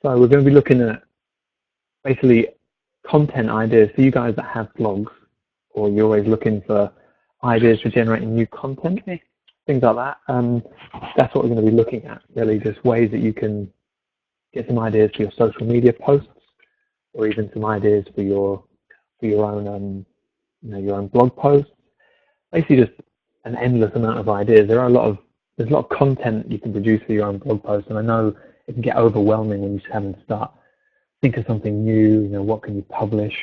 So we're going to be looking at basically content ideas for you guys that have blogs, or you're always looking for ideas for generating new content, things like that. That's what we're going to be looking at, really, just ways that you can get some ideas for your social media posts, or even some ideas for your own your own blog posts. Basically, just an endless amount of ideas. There's a lot of content you can produce for your own blog posts, and I know it can get overwhelming when you're having to start think of something new. What can you publish?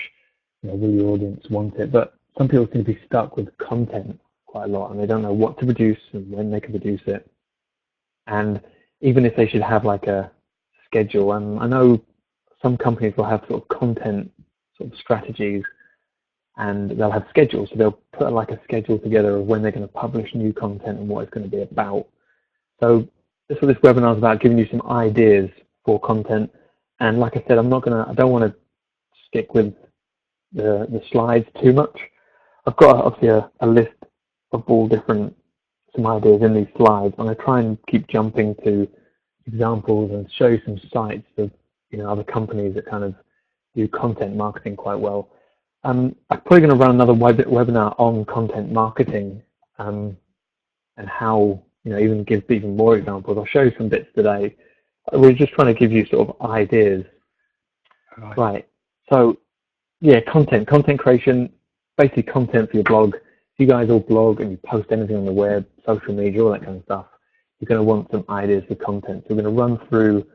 Will your audience want it? But some people seem to be stuck with content quite a lot, and they don't know what to produce and when they can produce it. And even if they should have like a schedule, and I know some companies will have sort of content sort of strategies, and they'll have schedules, so they'll put like a schedule together of when they're going to publish new content and what it's going to be about. So that's what this webinar is about, giving you some ideas for content. And like I said, I don't want to stick with the slides too much. I've got obviously a list of all some ideas in these slides. I'm going to try and keep jumping to examples and show you some sites of other companies that kind of do content marketing quite well. I'm probably going to run another webinar on content marketing and how even give even more examples. I'll show you some bits today. We're just trying to give you sort of ideas. Right. So yeah, content creation, basically content for your blog. If you guys all blog and you post anything on the web, social media, all that kind of stuff, you're going to want some ideas for content. So we're going to run through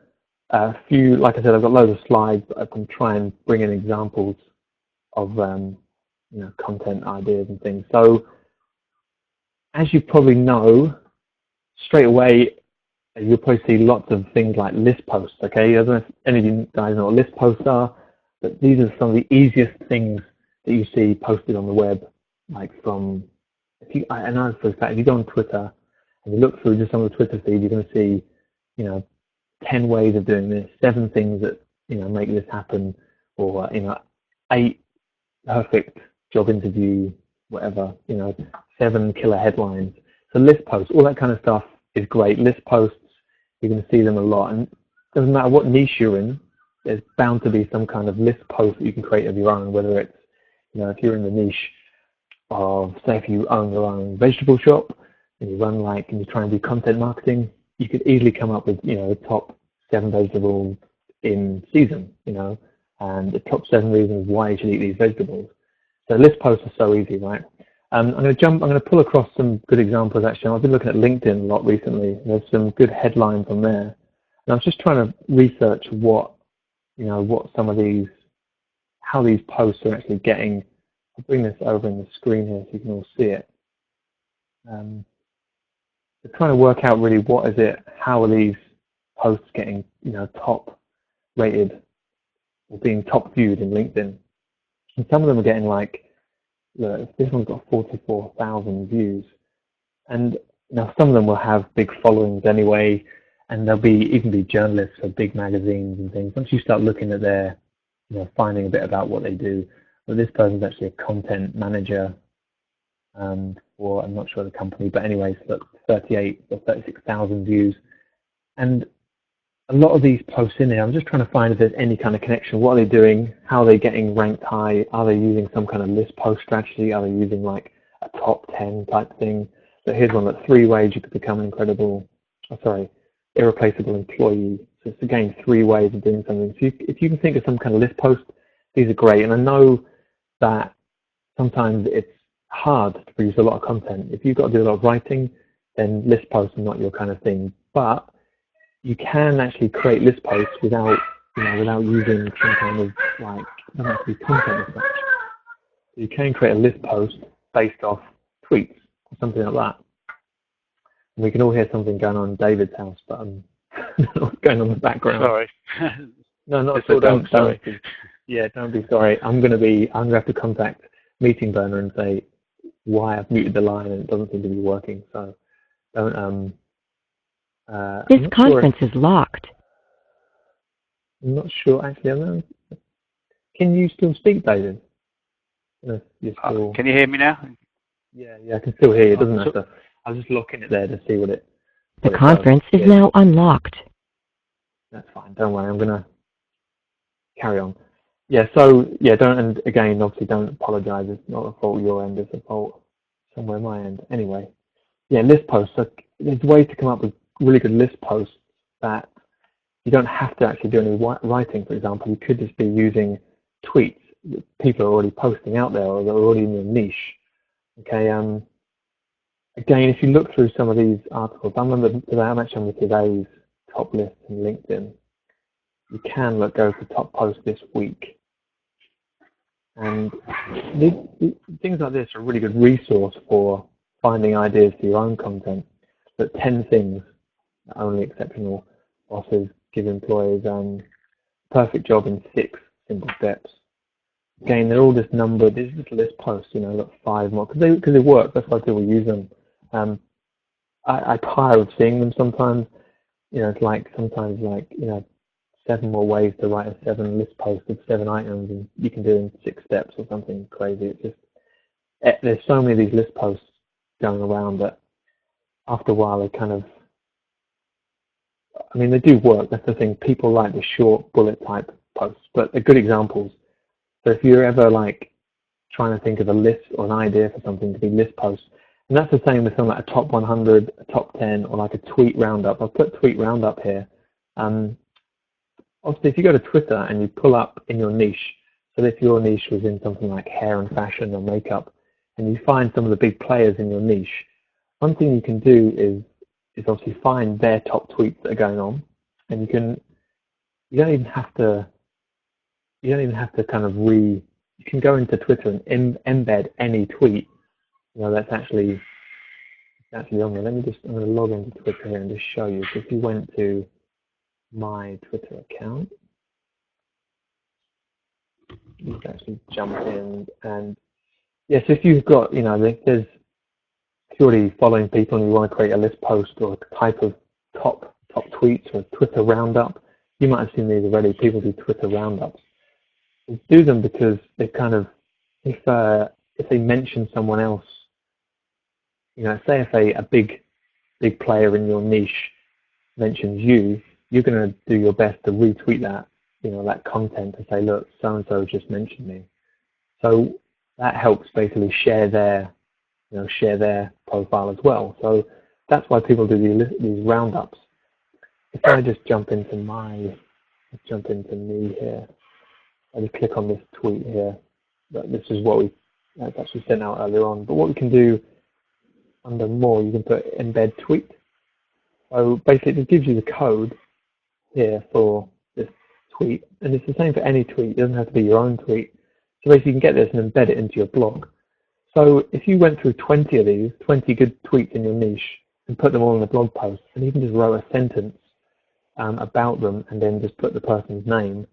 a few. Like I said, I've got loads of slides, but I can try and bring in examples of content ideas and things. So as you probably know, straight away you'll probably see lots of things like list posts. Okay, I don't know if any of you guys know what list posts are, but these are some of the easiest things that you see posted on the web. Like I know for a fact, if you go on Twitter and you look through just some of the Twitter feed, you're going to see 10 ways of doing this, 7 things that make this happen, or 8 perfect job interview, whatever, 7 killer headlines. So list posts, all that kind of stuff is great. List posts, you're going to see them a lot, and it doesn't matter what niche you're in, there's bound to be some kind of list post that you can create of your own, whether it's, if you're in the niche of, say, if you own your own vegetable shop and you run and you try and do content marketing, you could easily come up with, the top 7 vegetables in season, and the top 7 reasons why you should eat these vegetables. So list posts are so easy, right? I'm going to pull across some good examples actually. I've been looking at LinkedIn a lot recently. There's some good headlines on there. And I was just trying to research what some of these, how these posts are actually getting. I'll bring this over in the screen here so you can all see it. We're trying to work out really what is it, how are these posts getting, top rated or being top viewed in LinkedIn. And some of them are getting look, this one's got 44,000 views. And now some of them will have big followings anyway, and they'll even be journalists for big magazines and things. Once you start looking at their, finding a bit about what they do, well, this person's actually a content manager for, I'm not sure the company, but anyways, look, 38 or 36,000 views. And a lot of these posts in there, I'm just trying to find if there's any kind of connection. What are they doing? How are they getting ranked high? Are they using some kind of list post strategy? Are they using a top 10 type thing? So here's one, 3 ways you could become an irreplaceable employee. So it's again 3 ways of doing something. So if you can think of some kind of list post, these are great. And I know that sometimes it's hard to produce a lot of content. If you've got to do a lot of writing, then list posts are not your kind of thing. But you can actually create list posts without using some kind of it doesn't have to be content as such. So you can create a list post based off tweets or something like that. And we can all hear something going on in David's house, but what's going on in the background. Sorry. No, not at all. Don't be. Yeah, don't be sorry. I'm going to have to contact Meeting Burner and say why I've muted the line and it doesn't seem to be working. So don't. This conference is locked. I'm not sure, actually. Can you still speak, David? Can you hear me now? Yeah, I can still hear you. It doesn't matter. I was just looking at there to see what it. The conference is now unlocked. That's fine. Don't worry. I'm gonna carry on. Yeah, so yeah, and again, obviously don't apologize. It's not a fault your end, it's a fault somewhere my end. Anyway, yeah, list posts. So there's ways to come up with really good list posts that you don't have to actually do any writing, for example. You could just be using tweets that people are already posting out there or they're already in your niche. Okay, again, if you look through some of these articles, I'm actually on today's top list in LinkedIn. You can go to top post this week. And things like this are a really good resource for finding ideas for your own content. But 10 things that only exceptional bosses give employees perfect job in 6 simple steps. Again, they're all just numbered. These are just list posts, look, 5 more because they work. That's why people use them. I tire of seeing them sometimes. It's sometimes 7 more ways to write a 7 list post with 7 items, and you can do it in 6 steps or something crazy. It's just there's so many of these list posts going around that after a while they kind of, they do work. That's the thing. People like the short bullet type posts, but they're good examples. So if you're ever trying to think of a list or an idea for something to be list posts, and that's the same with something like a top 100, a top 10, or a tweet roundup. I'll put tweet roundup here. Obviously, if you go to Twitter and you pull up in your niche, so if your niche was in something like hair and fashion or makeup, and you find some of the big players in your niche, one thing you can do is obviously find their top tweets that are going on, and you don't even have to you can go into Twitter and embed any tweet, that's actually on there. I'm going to log into Twitter here and just show you. So if you went to my Twitter account, you can actually jump in and yes, if you've got, if you're already following people and you want to create a list post or a type of top tweets or a Twitter roundup, you might have seen these already. People do Twitter roundups. They do them because they kind of, if they mention someone else, say if a big player in your niche mentions you, you're going to do your best to retweet that, that content to say, look, so-and-so just mentioned me. So that helps basically share their profile as well. So that's why people do these roundups. If I just jump into me here, I just click on this tweet here. This is what that's actually sent out earlier on. But what we can do under more, you can put embed tweet. So basically, it just gives you the code here for this tweet, and it's the same for any tweet. It doesn't have to be your own tweet. So basically, you can get this and embed it into your blog. So if you went through 20 of these, 20 good tweets in your niche, and put them all in a blog post, and even just wrote a sentence about them, and then just put the person's name,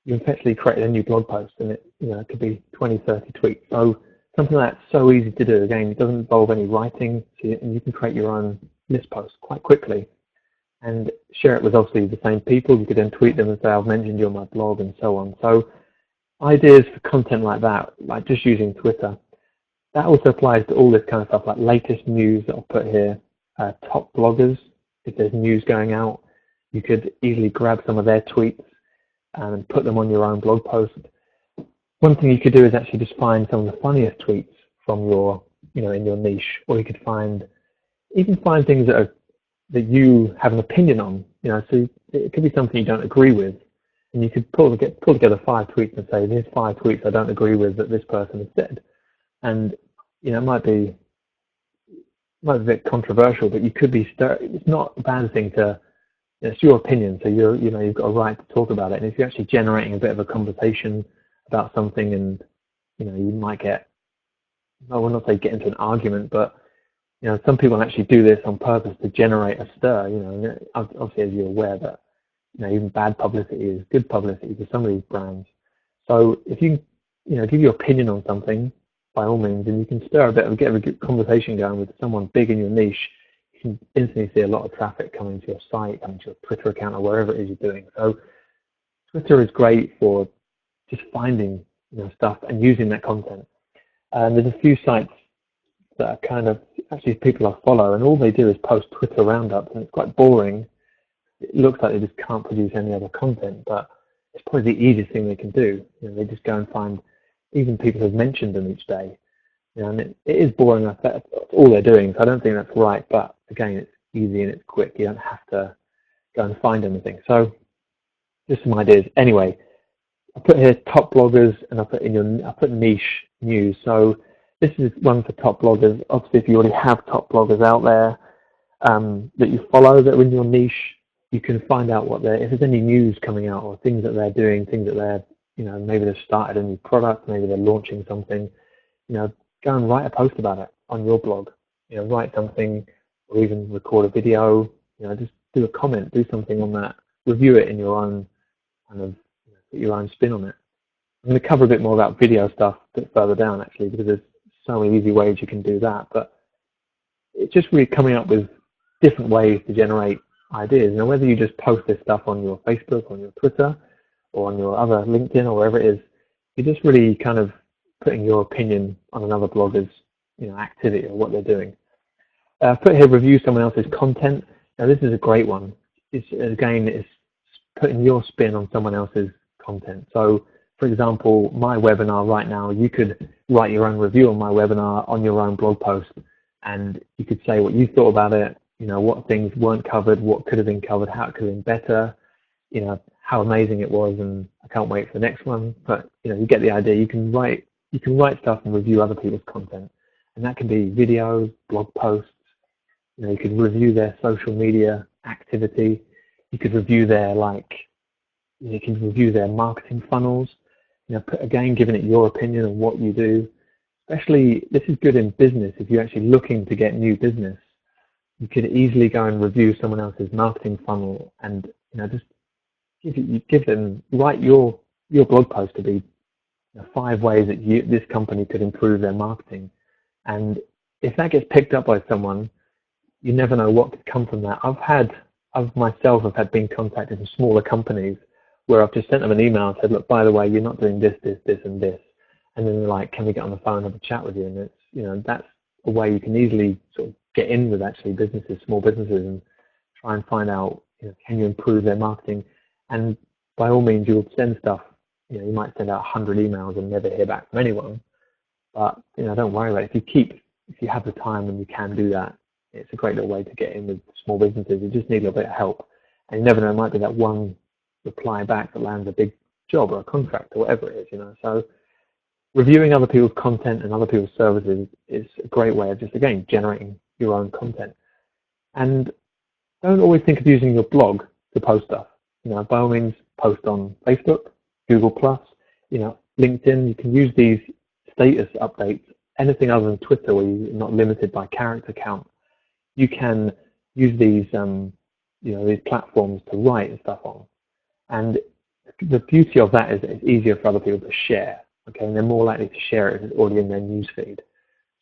you effectively created a new blog post, and it could be 20, 30 tweets. So something that's so easy to do. Again, it doesn't involve any writing, and you can create your own list post quite quickly and share it with obviously the same people. You could then tweet them and say, I've mentioned you on my blog and so on. So ideas for content like that, like just using Twitter, that also applies to all this kind of stuff like latest news that I'll put here, top bloggers. If there's news going out, you could easily grab some of their tweets and put them on your own blog post. One thing you could do is actually just find some of the funniest tweets from your, in your niche, or you could even find things that you have an opinion on. So it could be something you don't agree with, and you could pull together 5 tweets and say, "Here's 5 tweets I don't agree with that this person has said," and it might be a bit controversial, but you could be. It's not a bad thing to. It's your opinion, so you've got a right to talk about it. And if you're actually generating a bit of a conversation about something, and you might get, I will not say get into an argument, but some people actually do this on purpose to generate a stir. And obviously, as you're aware, that even bad publicity is good publicity for some of these brands. So if you give your opinion on something, by all means, and you can get a good conversation going with someone big in your niche, you can instantly see a lot of traffic coming to your site, coming to your Twitter account, or wherever it is you're doing. So Twitter is great for just finding stuff and using that content. And there's a few sites that are kind of actually people I follow, and all they do is post Twitter roundups, and it's quite boring. It looks like they just can't produce any other content, but it's probably the easiest thing they can do. They just go and find even people who've mentioned them each day. And it is boring. That's all they're doing, so I don't think that's right. But again, it's easy and it's quick. You don't have to go and find anything. So just some ideas. Anyway, I put here top bloggers, and I put niche news. So this is one for top bloggers. Obviously, if you already have top bloggers out there that you follow that are in your niche, you can find out if there's any news coming out or things that they're doing, things that they're, maybe they've started a new product, maybe they're launching something. Go and write a post about it on your blog. Write something, or even record a video. Just do a comment, do something on that. Review it in your own kind of, put your own spin on it. I'm going to cover a bit more about video stuff a bit further down, actually, because there's so many easy ways you can do that. But it's just really coming up with different ways to generate ideas. Whether you just post this stuff on your Facebook, on your Twitter, or on your other LinkedIn, or wherever it is, you're just really kind of putting your opinion on another blogger's activity or what they're doing. Put here, review someone else's content. Now this is a great one. It's putting your spin on someone else's content. So for example, my webinar right now, you could write your own review on my webinar on your own blog post, and you could say what you thought about it, what things weren't covered, what could have been covered, how it could have been better, how amazing it was, and I can't wait for the next one. But you get the idea. You can write stuff and review other people's content, and that can be videos, blog posts. You could review their social media activity. You could review their marketing funnels. Again, giving it your opinion on what you do. Especially, this is good in business. If you're actually looking to get new business, you could easily go and review someone else's marketing funnel, and just write your blog post to be 5 ways that this company could improve their marketing. And if that gets picked up by someone, you never know what could come from that. I've myself been contacted from smaller companies where I've just sent them an email and said, look, by the way, you're not doing this, this, this, and this. And then they're like, can we get on the phone and have a chat with you? And it's, that's a way you can easily sort of get in with actually businesses, small businesses, and try and find out, can you improve their marketing? And by all means, you'll send stuff. You might send out 100 emails and never hear back from anyone. But don't worry about it. If you have the time and you can do that, it's a great little way to get in with small businesses. You just need a little bit of help, and you never know, it might be that one reply back that lands a big job or a contract or whatever it is. So reviewing other people's content and other people's services is a great way of just, again, generating your own content. And don't always think of using your blog to post stuff. By all means, post on Facebook, Google+, LinkedIn. You can use these status updates, anything other than Twitter where you're not limited by character count. You can use these, these platforms to write stuff on. And the beauty of that is that it's easier for other people to share. Okay, and they're more likely to share it if it's already in their newsfeed.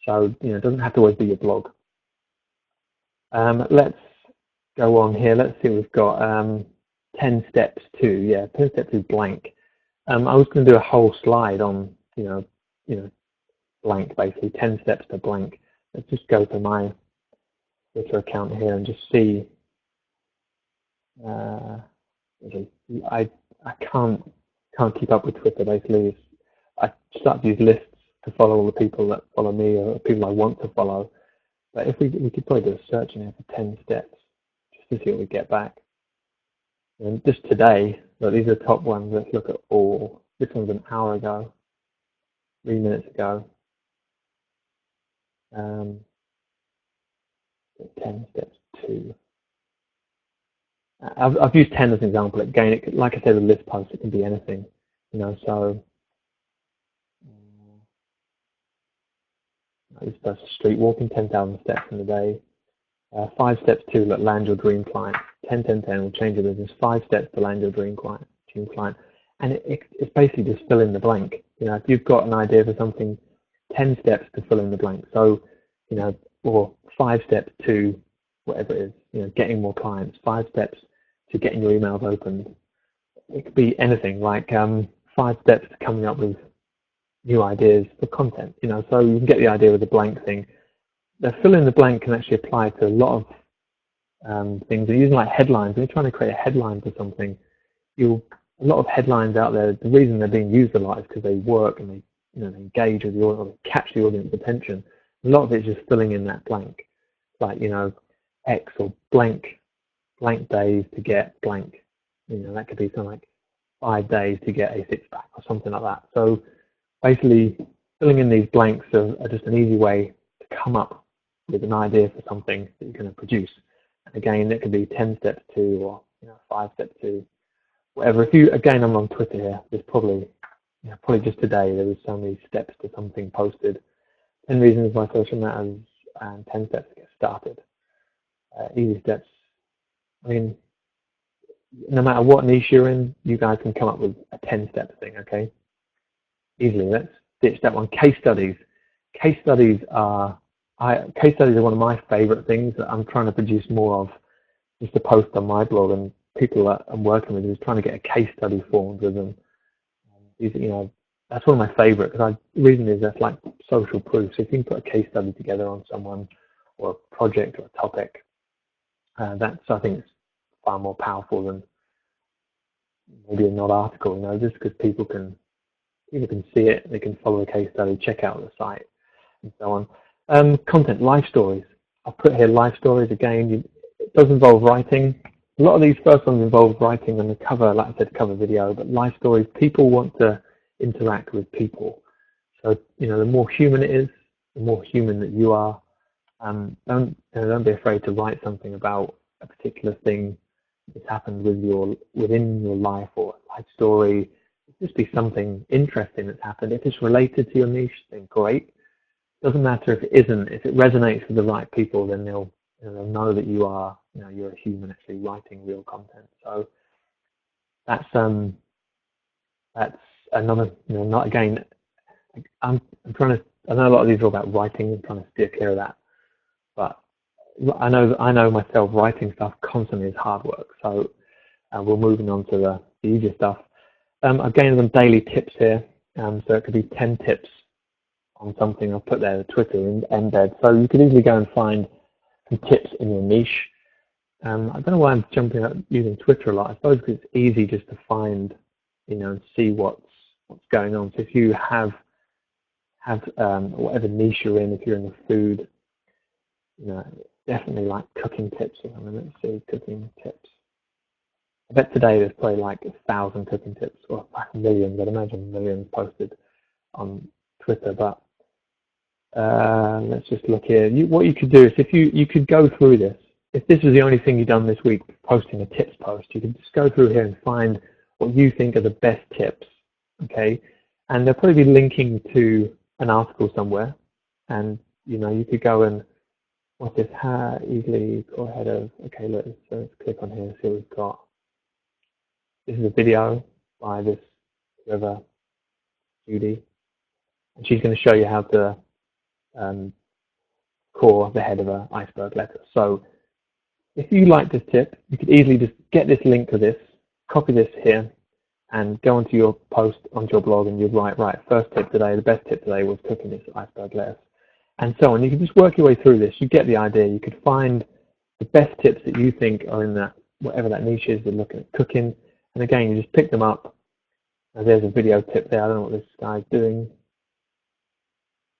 So it doesn't have to always be your blog. Let's go on here. Let's see, we've got 10 steps to. Yeah, 10 steps is blank. I was going to do a whole slide on blank, basically 10 steps to blank. Let's just go to my Twitter account here and just see. I can't keep up with Twitter, basically. I start to use lists to follow all the people that follow me or people I want to follow. But if we could probably do a search in here for 10 steps just to see what we get back. And just today, look, these are the top ones. Let's look at all. This one's an hour ago, 3 minutes ago. 10 steps to. I've used 10 as an example. Again, like I said, with list posts, it can be anything. So this does street walking, 10,000 steps in a day. 5 steps to land your dream client. 10, 10, 10 will change your business. 5 steps to land your dream client. And it's basically just fill in the blank. If you've got an idea for something, 10 steps to fill in the blank. So, or 5 steps to whatever it is, getting more clients. 5 steps to getting your emails opened. It could be anything, like 5 steps to coming up with new ideas for content. So you can get the idea with the blank thing. The fill in the blank can actually apply to a lot of things. They're using like headlines. When you're trying to create a headline for something, you'll a lot of headlines out there, the reason they're being used a lot is because they work and they, they engage with the audience, they catch the audience attention. A lot of it is just filling in that blank, like, X or blank days to get blank. That could be something like 5 days to get a six-pack or something like that. So basically, filling in these blanks are just an easy way to come up with an idea for something that you're going to produce. And again, it could be 10 steps to, or 5 steps to, whatever. Again, I'm on Twitter here. There's probably just today there was so many steps to something posted. 10 reasons why social matters and 10 steps to get started. Easy steps. I mean, no matter what niche you're in, you guys can come up with a 10-step thing, okay? Easily. Let's ditch that one. Case studies. Case studies are one of my favorite things that I'm trying to produce more of, just to post on my blog, and people that I'm working with is trying to get a case study formed with them. That's one of my favorite, because the reason is that's like social proof. So if you can put a case study together on someone or a project or a topic, that's, I think, it's far more powerful than maybe a not article, just because people can see it, they can follow the case study, check out the site, and so on. Content, life stories. I'll put here life stories again. It does involve writing. A lot of these first ones involve writing on the cover, like I said, cover video, but life stories, people want to interact with people. So, the more human it is, the more human that you are. Don't be afraid to write something about a particular thing that's happened within your life, or a life story. Just be something interesting that's happened. If it's related to your niche, then great. Doesn't matter if it isn't. If it resonates with the right people, then they'll know that you are, you're a human actually writing real content. So that's another, not again. I'm trying to. I know a lot of these are about writing. I'm trying to steer clear of that, but I know myself, writing stuff constantly is hard work. So we're moving on to the easier stuff. I've gained some daily tips here. So it could be 10 tips on something. I'll put there the Twitter and Embed. So you could easily go and find some tips in your niche. I don't know why I'm jumping up using Twitter a lot. I suppose because it's easy just to find, and see what's going on. So if you have whatever niche you're in, if you're in the food, definitely like cooking tips or something. Let's see, cooking tips. I bet today there's probably like 1,000 cooking tips, or millions. I'd imagine millions posted on Twitter. But let's just look here. What you could do is, if you could go through this. If this was the only thing you've done this week, posting a tips post, you could just go through here and find what you think are the best tips, okay? And they'll probably be linking to an article somewhere, and you could go and what's this? How easily go ahead of? Okay, look. So let's click on here and see what we've got. This is a video by this whoever, Judy, and she's going to show you how to core the head of an iceberg letter. So if you like this tip, you could easily just get this link to this, copy this here, and go onto your post, onto your blog, and you'd write, right, first tip today, the best tip today was cooking this iceberg lettuce, and so on. You can just work your way through this. You get the idea. You could find the best tips that you think are in that, whatever that niche is, you're looking at cooking, and again, you just pick them up. Now, there's a video tip there. I don't know what this guy's doing.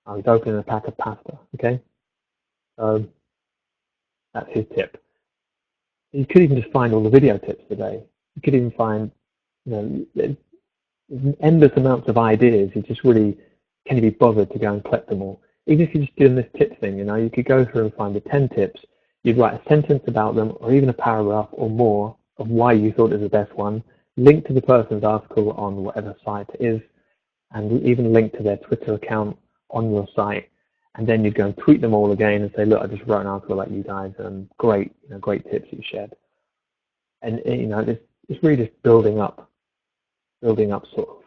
Oh, he's opening a pack of pasta, okay? So that's his tip. You could even just find all the video tips today. You could even find, there's endless amounts of ideas. You just really, can you be bothered to go and collect them all? Even if you're just doing this tip thing, you could go through and find the 10 tips. You'd write a sentence about them, or even a paragraph or more of why you thought it was the best one, link to the person's article on whatever site it is, and even link to their Twitter account on your site. And then you'd go and tweet them all again and say, look, I just wrote an article about you guys, and great, great tips you shared. And it's really just building up sort of,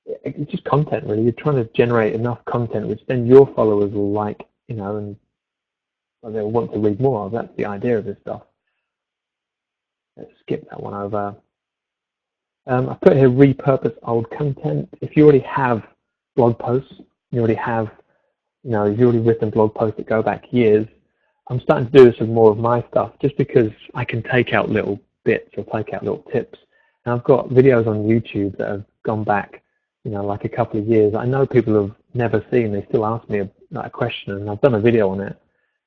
it's just content really. You're trying to generate enough content which then your followers will like, and they'll want to read more of. That's the idea of this stuff. Let's skip that one over. I put here repurpose old content. If you already have blog posts, you already have, you've already written blog posts that go back years. I'm starting to do this with more of my stuff, just because I can take out little bits or take out little tips And I've got videos on YouTube that have gone back, like a couple of years. I know people have never seen. They still ask me a question, and I've done a video on it.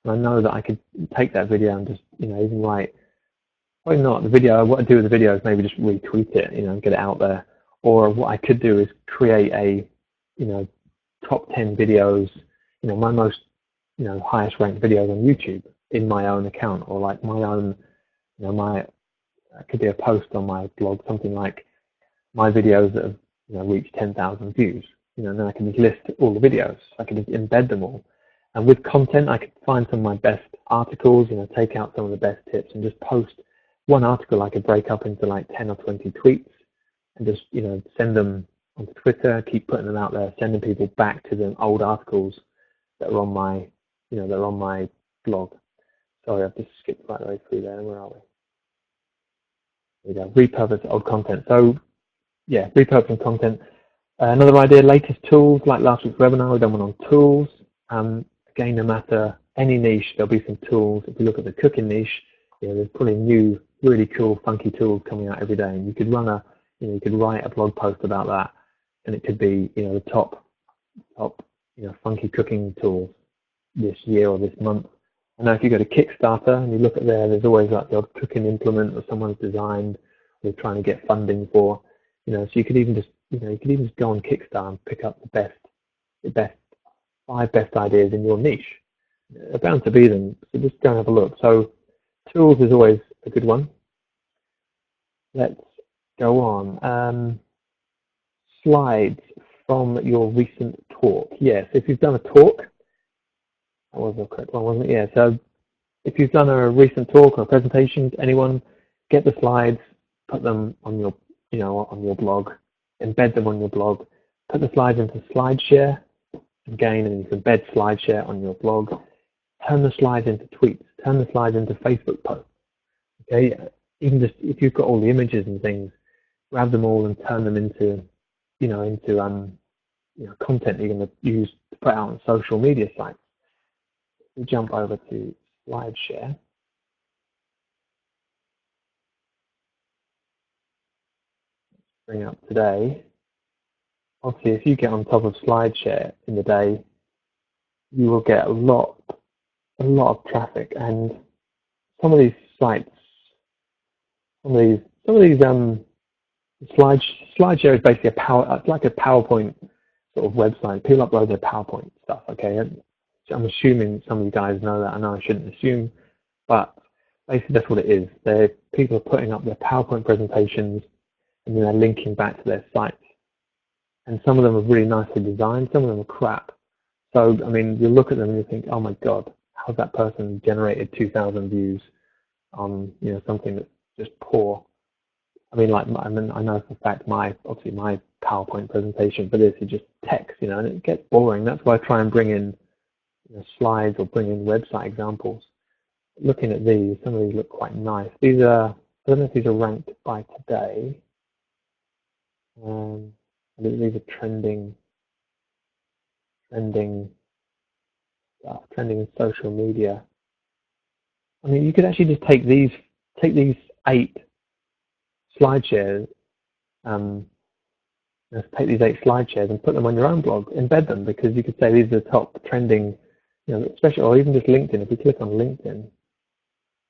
And I know that I could take that video and just, even write. Probably not the video. What I do with the video is maybe just retweet it, and get it out there. Or what I could do is create a, top 10 videos, my most, highest ranked videos on YouTube in my own account, or like my own, it could be a post on my blog, something like my videos that have, reached 10,000 views. And then I can just list all the videos. I can just embed them all. And with content, I could find some of my best articles, take out some of the best tips and just post one article. I could break up into like 10 or 20 tweets and just, send them onto Twitter, keep putting them out there, sending people back to the old articles that are on my, that are on my blog. Sorry, I've just skipped right the way through there. Where are we? There we go. Repurpose old content. So, yeah, repurposing content. Another idea, latest tools, like last week's webinar, we've done one on tools. Again, no matter any niche, there'll be some tools. If you look at the cooking niche, there's probably new, really cool, funky tools coming out every day. And you could run you could write a blog post about that, and it could be, the top, funky cooking tools this year or this month. I know if you go to Kickstarter and you look at there's always like the odd cooking implement that someone's designed, or trying to get funding for. So you could even just, you could even just go on Kickstarter and pick up the best 5 best ideas in your niche. They're bound to be them, so just go and have a look. So tools is always a good one. Let's go on. Slides from your recent talk. Yes, if you've done a talk, that was the correct one, wasn't it? Yeah, so if you've done a recent talk or a presentation, anyone, get the slides, put them on your, on your blog, embed them on your blog, put the slides into SlideShare, again, and you can embed SlideShare on your blog, turn the slides into tweets, turn the slides into Facebook posts, okay? Even just, if you've got all the images and things, grab them all and turn them into, content you're going to use to put out on social media sites. We jump over to SlideShare. Bring up today. Obviously, if you get on top of SlideShare in the day, you will get a lot of traffic. And some of these sites, SlideShare is basically like a PowerPoint sort of website. People upload their PowerPoint stuff. Okay, I'm assuming some of you guys know that. I know I shouldn't assume, but basically that's what it is. People are putting up their PowerPoint presentations, and then they're linking back to their sites. And some of them are really nicely designed, some of them are crap. So, I mean, you look at them and you think, oh my God, how's that person generated 2,000 views on, something that's just poor? I mean, I know for a fact obviously my PowerPoint presentation for this is just text, and it gets boring. That's why I try and bring in slides or bring in website examples. Looking at these, some of these look quite nice. These are, I don't know if these are ranked by today. These are trending stuff, trending in social media. I mean, you could actually just take these 8 SlideShares, take these 8 SlideShares and put them on your own blog, embed them, because you could say these are the top trending, especially, or even just LinkedIn. If you click on LinkedIn,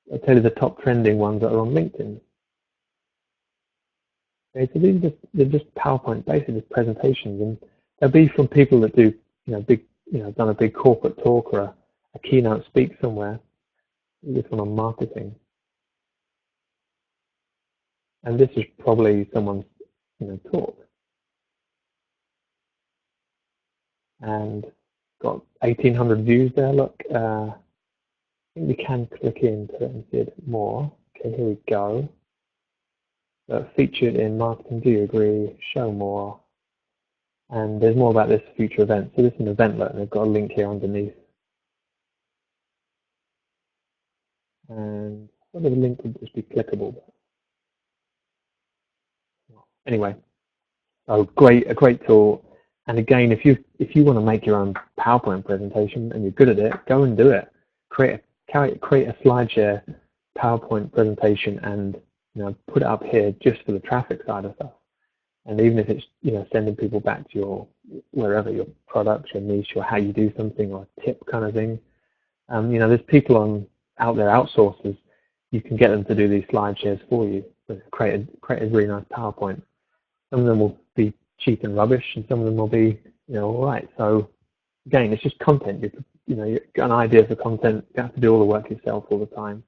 it'll tell you the top trending ones that are on LinkedIn. Okay, so these they're just PowerPoint, basically just presentations, and they'll be from people that do, done a big corporate talk or a keynote speak somewhere. This one on marketing, and this is probably someone's, talk, and got 1,800 views there. Look, I think we can click into it and see a bit more. Okay, here we go. Featured in marketing, do you agree? Show more. And there's more about this future event. So this is an event letter, and they've got a link here underneath. And whether the link would just be clickable. Anyway, a great tool. And again, if you want to make your own PowerPoint presentation and you're good at it, go and do it. Create a SlideShare PowerPoint presentation and put it up here just for the traffic side of stuff. And even if it's, sending people back to your, wherever, your product, your niche, or how you do something, or a tip kind of thing. There's people out there, outsourcers, you can get them to do these slide shares for you, create a really nice PowerPoint. Some of them will be cheap and rubbish, and some of them will be, all right. So again, it's just content. You've got an idea for content. You have to do all the work yourself all the time.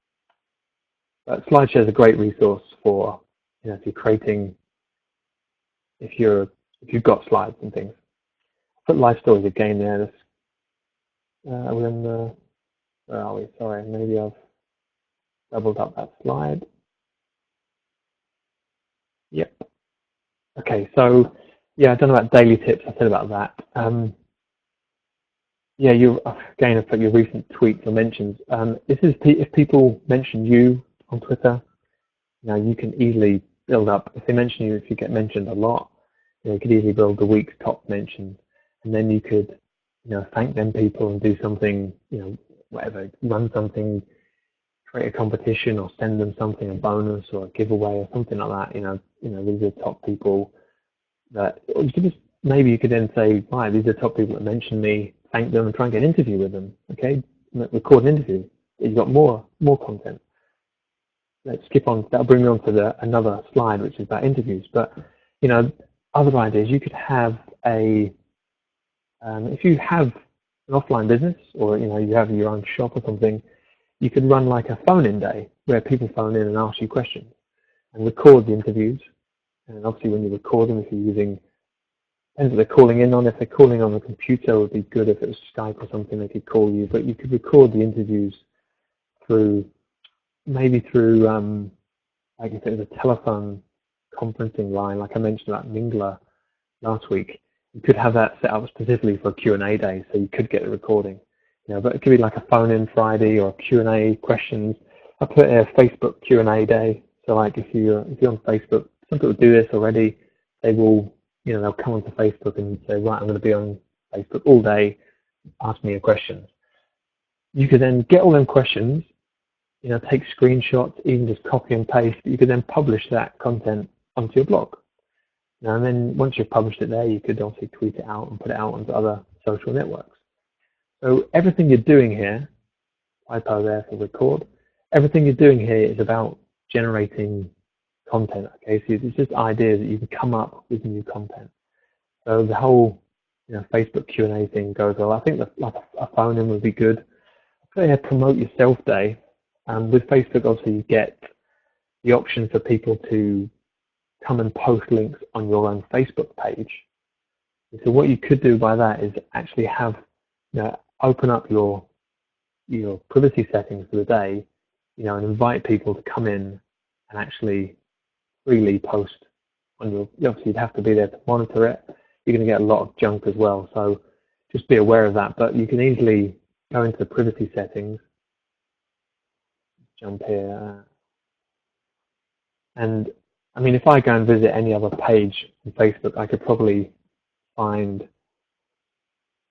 But SlideShare is a great resource for, if you're creating, if you've got slides and things. Put live stories again there. We're in the, where are we? Sorry, maybe I've doubled up that slide. Yep. Okay, so yeah, I don't know about daily tips. I said about that. Yeah, again, I've put your recent tweets or mentions. This is if people mention you on Twitter, you can easily build up. If they mention you, if you get mentioned a lot, you could easily build the week's top mentions, and then you could, thank them people and do something, whatever, run something, create a competition, or send them something, a bonus or a giveaway or something like that. These are top people that you could just, maybe you could then say, right, these are top people that mentioned me, thank them and try and get an interview with them. Okay, record an interview. You've got more content. Let's skip on. That'll bring me on to another slide, which is about interviews. But other ideas, you could have if you have an offline business, or you have your own shop or something, you could run like a phone-in day where people phone in and ask you questions and record the interviews. And obviously, when you record them, if you're using, depends what they're calling in on. If they're calling on the computer, it would be good if it was Skype or something. They could call you, but you could record the interviews maybe through like if it was a telephone conferencing line, like I mentioned about Mingler last week. You could have that set up specifically for a Q&A day, so you could get the recording. But it could be like a phone-in Friday or Q&A questions. I put a Facebook Q&A day. So like if you're on Facebook, some people do this already. They will, they'll come onto Facebook and say, right, I'm going to be on Facebook all day. Ask me your questions. You could then get all them questions. Take screenshots, even just copy and paste. You could then publish that content onto your blog. And then once you've published it there, you could obviously tweet it out and put it out onto other social networks. So everything you're doing here, typo there for record, everything you're doing here is about generating content. Okay, so it's just ideas that you can come up with new content. So the whole Facebook Q&A thing goes well. I think that like a phone-in would be good. Put here promote yourself day. With Facebook, obviously, you get the option for people to come and post links on your own Facebook page. And so what you could do by that is actually have, open up your privacy settings for the day, and invite people to come in and actually freely post on your. Obviously, you'd have to be there to monitor it. You're going to get a lot of junk as well, so just be aware of that. But you can easily go into the privacy settings. Jump here, and I mean, if I go and visit any other page on Facebook, I could probably find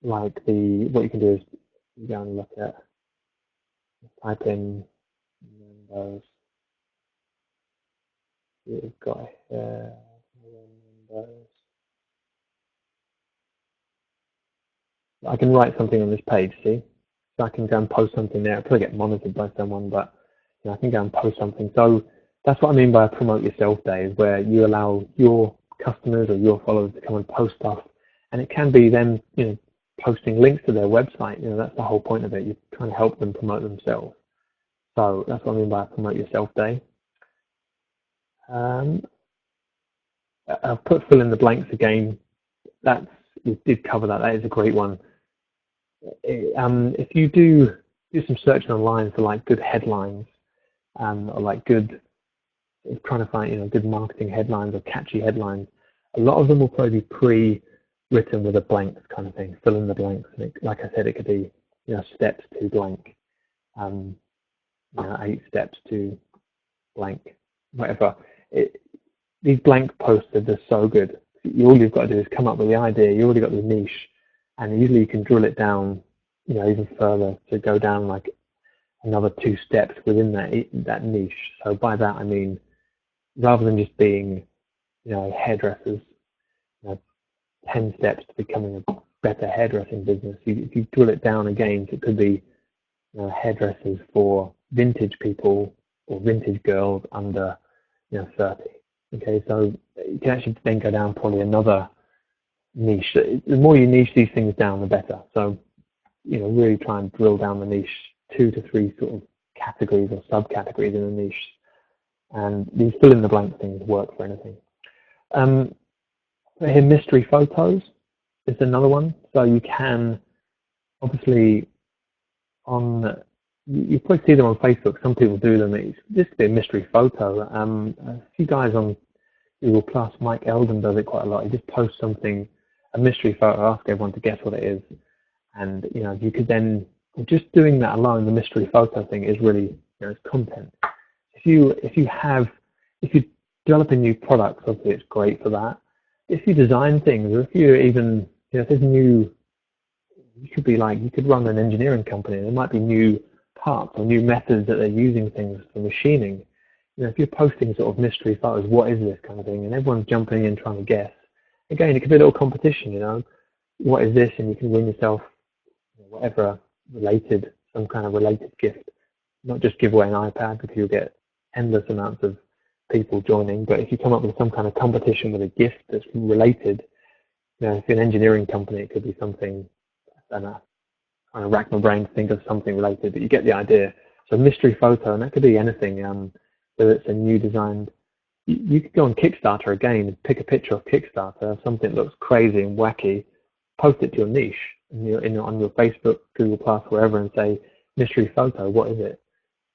like what you can do is you go and look at, type in members. You've got here members. I can write something on this page, see? So I can go and post something there. I'll probably get monitored by someone, but I can go and post something. So that's what I mean by a promote yourself day, is where you allow your customers or your followers to come and post stuff, and it can be them, posting links to their website. That's the whole point of it. You're trying to help them promote themselves. So that's what I mean by a promote yourself day. I've put fill in the blanks again. We did cover that. That is a great one. If you do some searching online for like good headlines, or like good, trying to find good marketing headlines or catchy headlines, a lot of them will probably be pre-written with a blank kind of thing. Fill in the blanks. And like I said, it could be steps to blank, 8 steps to blank, whatever. These blank posts are just so good. All you've got to do is come up with the idea. You already got the niche, and usually you can drill it down, even further to go down like another 2 steps within that niche. So by that I mean, rather than just being, hairdressers, 10 steps to becoming a better hairdressing business. If you drill it down again, it could be hairdressers for vintage people or vintage girls under 30. Okay, so you can actually then go down probably another niche. The more you niche these things down, the better. So really try and drill down the niche, 2 to 3 sort of categories or subcategories in a niche, and these fill in the blank things work for anything. Here, mystery photos is another one. So you can obviously you probably see them on Facebook. Some people do them. It's just a mystery photo. A few guys on Google Plus, Mike Eldon does it quite a lot. He just posts something, a mystery photo, ask everyone to guess what it is, and you could then, just doing that alone, the mystery photo thing is really it's content. If you develop a new product, obviously it's great for that. If you design things, or if you even if there's new, you could run an engineering company. There might be new parts or new methods that they're using things for machining. If you're posting sort of mystery photos, what is this kind of thing, and everyone's jumping in trying to guess. Again, it could be a little competition. What is this, and you can win yourself whatever related, some kind of related gift. Not just give away an iPad, because you'll get endless amounts of people joining, but if you come up with some kind of competition with a gift that's related, if you're an engineering company, it could be something, I don't know, trying to rack my brain to think of something related, but you get the idea. So mystery photo, and that could be anything, whether it's a new designed, you could go on Kickstarter again and pick a picture of Kickstarter of something that looks crazy and wacky, post it to your niche, on your Facebook, Google Plus, wherever, and say, mystery photo, what is it?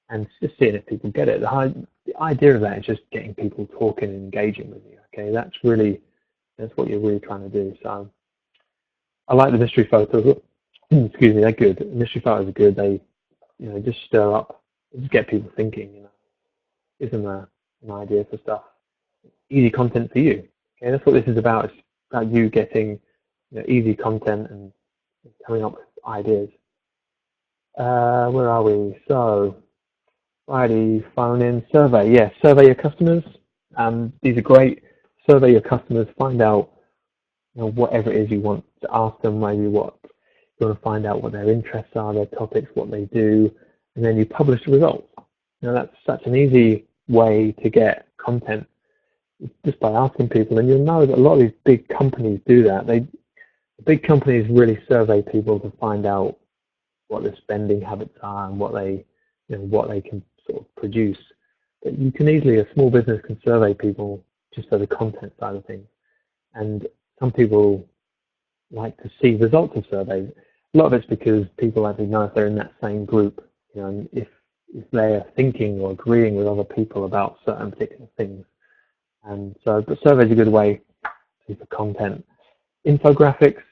And just seeing if people get it. The idea of that is just getting people talking and engaging with you. Okay, that's what you're really trying to do. So I like the mystery photos. Excuse me, they're good. Mystery photos are good. They, just stir up, just get people thinking. Give them an idea for stuff. Easy content for you. Okay, that's what this is about. It's about you getting easy content and coming up with ideas. Where are we? So, Friday, phone in, survey. Yes, survey your customers. These are great. Survey your customers. Find out whatever it is you want to ask them. Maybe you want to find out what their interests are, their topics, what they do, and then you publish the results. That's such an easy way to get content, just by asking people. And you'll know that a lot of these big companies do that. The big companies really survey people to find out what their spending habits are and what they can sort of produce. But you can easily, a small business can survey people just for the content side of things. And some people like to see results of surveys. A lot of it's because people actually know if they're in that same group, and if they're thinking or agreeing with other people about certain particular things. And so the survey is a good way for content. Infographics,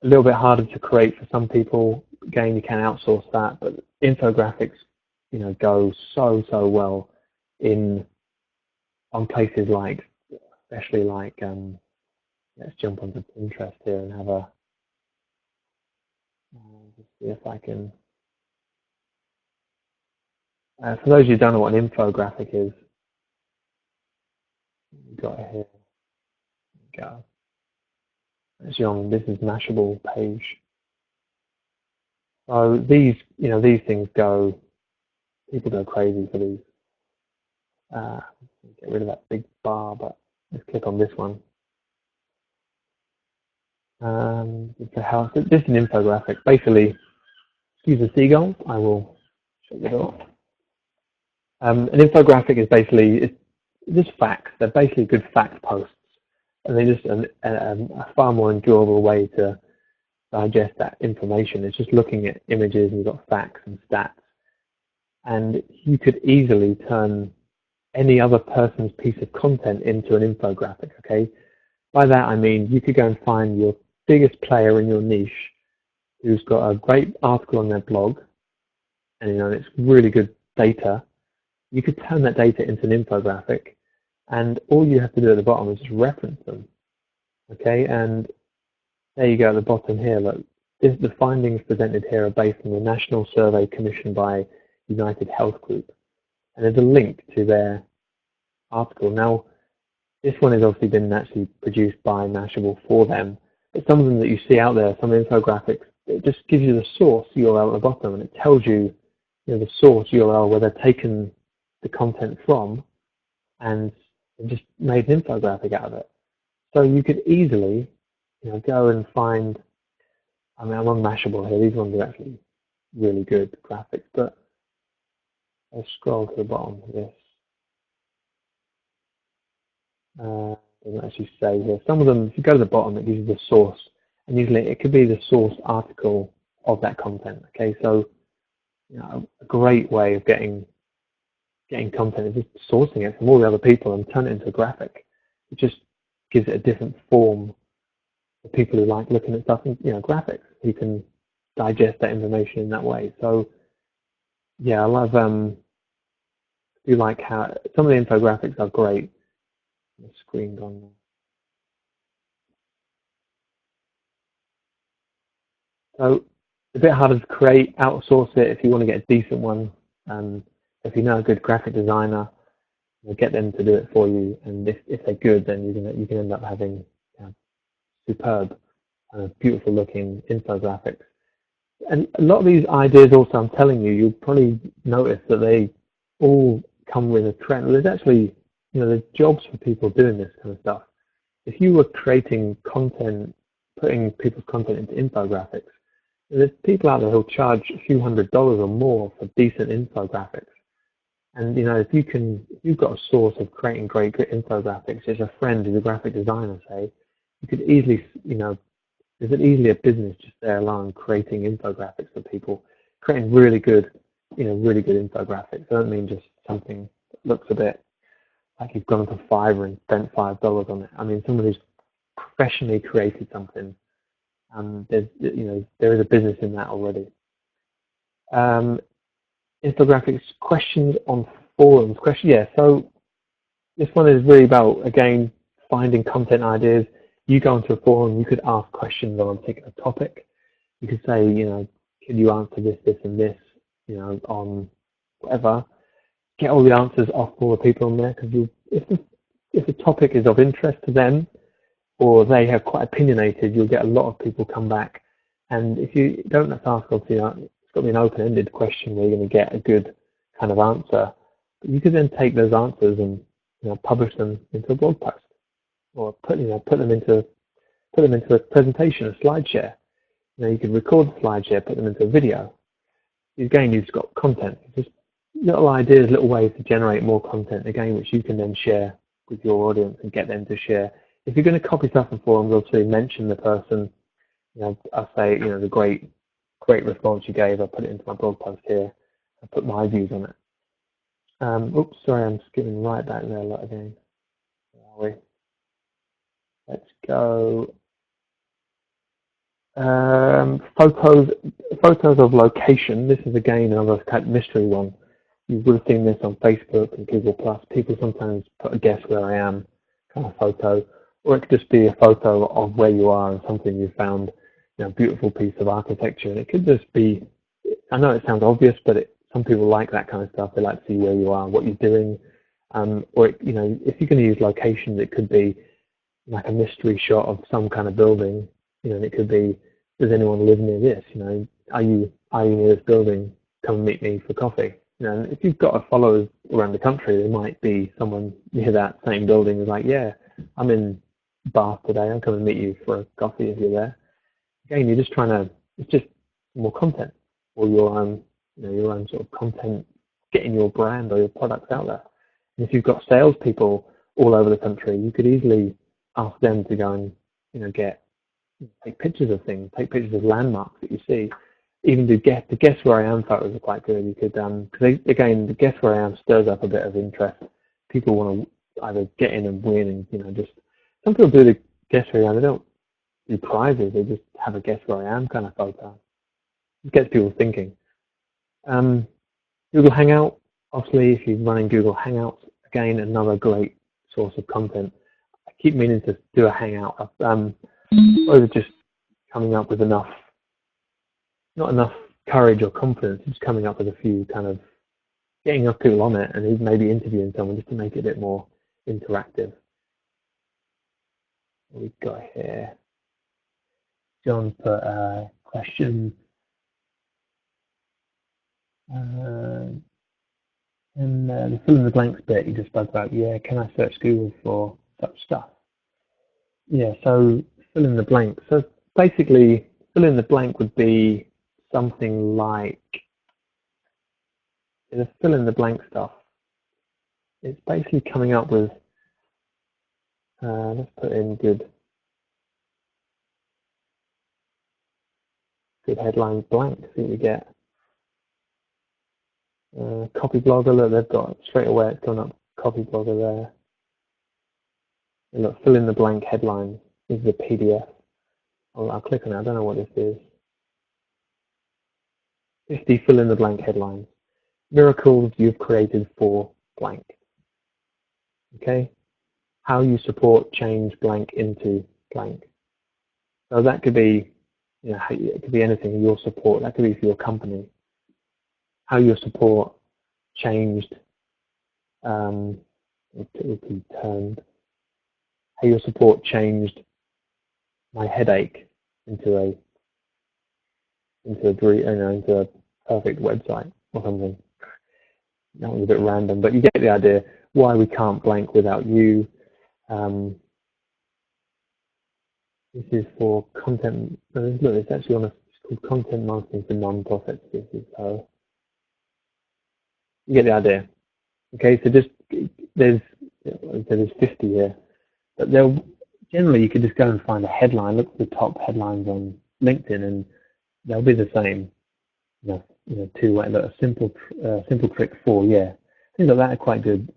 a little bit harder to create for some people. Again, you can outsource that, but infographics, go so well on places like, especially like, let's jump onto Pinterest here and have a, just see if I can. For those of you who don't know what an infographic is, we've got it here. There we go. Actually on this is Mashable page. So these things go, people go crazy for these. Get rid of that big bar, but let's click on this one. It's a house. This is an infographic. Basically, excuse the seagulls. I will shut the door. An infographic is basically just facts. They're basically good fact posts, and they're just a far more enjoyable way to digest that information. It's just looking at images and you've got facts and stats, and you could easily turn any other person's piece of content into an infographic. Okay, by that I mean you could go and find your biggest player in your niche who's got a great article on their blog, and it's really good data. You could turn that data into an infographic, and all you have to do at the bottom is just reference them. Okay, and there you go at the bottom here. Look, the findings presented here are based on the national survey commissioned by United Health Group, and there's a link to their article. Now, this one has obviously been actually produced by Mashable for them. But some of them that you see out there, some infographics, it just gives you the source URL at the bottom, and it tells you, the source URL where they've taken the content from and just made an infographic out of it. So you could easily, go and find. I mean, I'm on Mashable here. These ones are actually really good graphics, but I'll scroll to the bottom of this. Doesn't actually say here. Some of them, if you go to the bottom, it gives you the source, and usually it could be the source article of that content. Okay, so a great way of getting content is just sourcing it from all the other people and turn it into a graphic. It just gives it a different form for people who like looking at stuff in graphics. You can digest that information in that way. So yeah, I love. Do like how some of the infographics are great. The screen gone now. So it's a bit harder to create, outsource it if you want to get a decent one. If you know a good graphic designer, get them to do it for you. And if they're good, then you can end up having superb, beautiful looking infographics. And a lot of these ideas also, I'm telling you, you'll probably notice that they all come with a trend. There's actually, there's jobs for people doing this kind of stuff. If you were creating content, putting people's content into infographics, there's people out there who'll charge a few $100s or more for decent infographics. And if you've got a source of creating great infographics, there's a friend who's a graphic designer, say, you could easily, there's easily a business just there alone creating infographics for people, creating really good infographics. I don't mean just something that looks a bit like you've gone to Fiverr and spent $5 on it. I mean, someone who's professionally created something. There is a business in that already. Infographics, questions on forums. So this one is really about, again, finding content ideas. You go into a forum, you could ask questions on a particular topic. You could say, can you answer this, this, and this, on whatever. Get all the answers off all the people on there, because if the topic is of interest to them, or they have quite opinionated, you'll get a lot of people come back. And if you don't have to ask, obviously, it's got to be an open-ended question where you're going to get a good kind of answer. But you could then take those answers and publish them into a blog post, or put them into a presentation, a slide share. You could record the slide share, put them into a video. Again, you've got content. Just little ideas, little ways to generate more content, again, which you can then share with your audience and get them to share. If you're going to copy stuff from forums, obviously mention the person. I'll say, the great response you gave. I put it into my blog post here. I put my views on it. Oops, sorry, I'm skipping right back there a lot again. Where are we? Let's go. Photos of location. This is again another kind of mystery one. You would have seen this on Facebook and Google+. People sometimes put a guess where I am kind of photo, or it could just be a photo of where you are and something you found, beautiful piece of architecture. And it could just be, I know it sounds obvious, but some people like that kind of stuff. They like to see where you are, what you're doing. Or, if you're going to use locations, it could be like a mystery shot of some kind of building, and it could be, does anyone live near this? Are you near this building? Come and meet me for coffee. If you've got followers around the country, there might be someone near that same building who's like, yeah, I'm in Bath today. I'll come and meet you for a coffee if you're there. Again, you're just trying to, it's just more content, or your own sort of content, getting your brand or your products out there. And if you've got salespeople all over the country, you could easily ask them to go and, take pictures of things, take pictures of landmarks that you see. Even the guess where I am photos are quite good. You could, because again, the guess where I am stirs up a bit of interest. People want to either get in and win, and just some people do the guess where I am. They don't do prizes. They just have a guess where I am kind of photo. It gets people thinking. Google Hangout, obviously, if you're running Google Hangouts, again, another great source of content. I keep meaning to do a Hangout. Over just coming up with not enough courage or confidence, just coming up with a few kind of getting enough people on it and maybe interviewing someone just to make it a bit more interactive. What we've got here. John put a question. And the fill in the blanks bit you just spoke about, yeah, can I search Google for such stuff? Yeah, so fill in the blank. So basically, fill in the blank would be something like the fill in the blank stuff. It's basically coming up with, let's put in good headlines blank, see what we get. Copy blogger, look, they've got straight away, it's gone up copy blogger there. And look, fill in the blank headlines. This is a PDF. I'll click on it, I don't know what this is. 50 fill in the blank headlines. Miracles you've created for blank. Okay? How you support change blank into blank. So that could be, you know, it could be anything, your support, that could be for your company. How your support changed, it would be turned, how your support changed my headache into a perfect website or something. That was a bit random, but you get the idea. Why we can't blank without you. This is for content. Look, it's actually on it's called content marketing for non-profit businesses. So you get the idea. Okay, so just there's 50 here, but generally you could just go and find a headline. Look at the top headlines on LinkedIn, and they'll be the same. Two way. Look, a simple trick for things like that are quite good.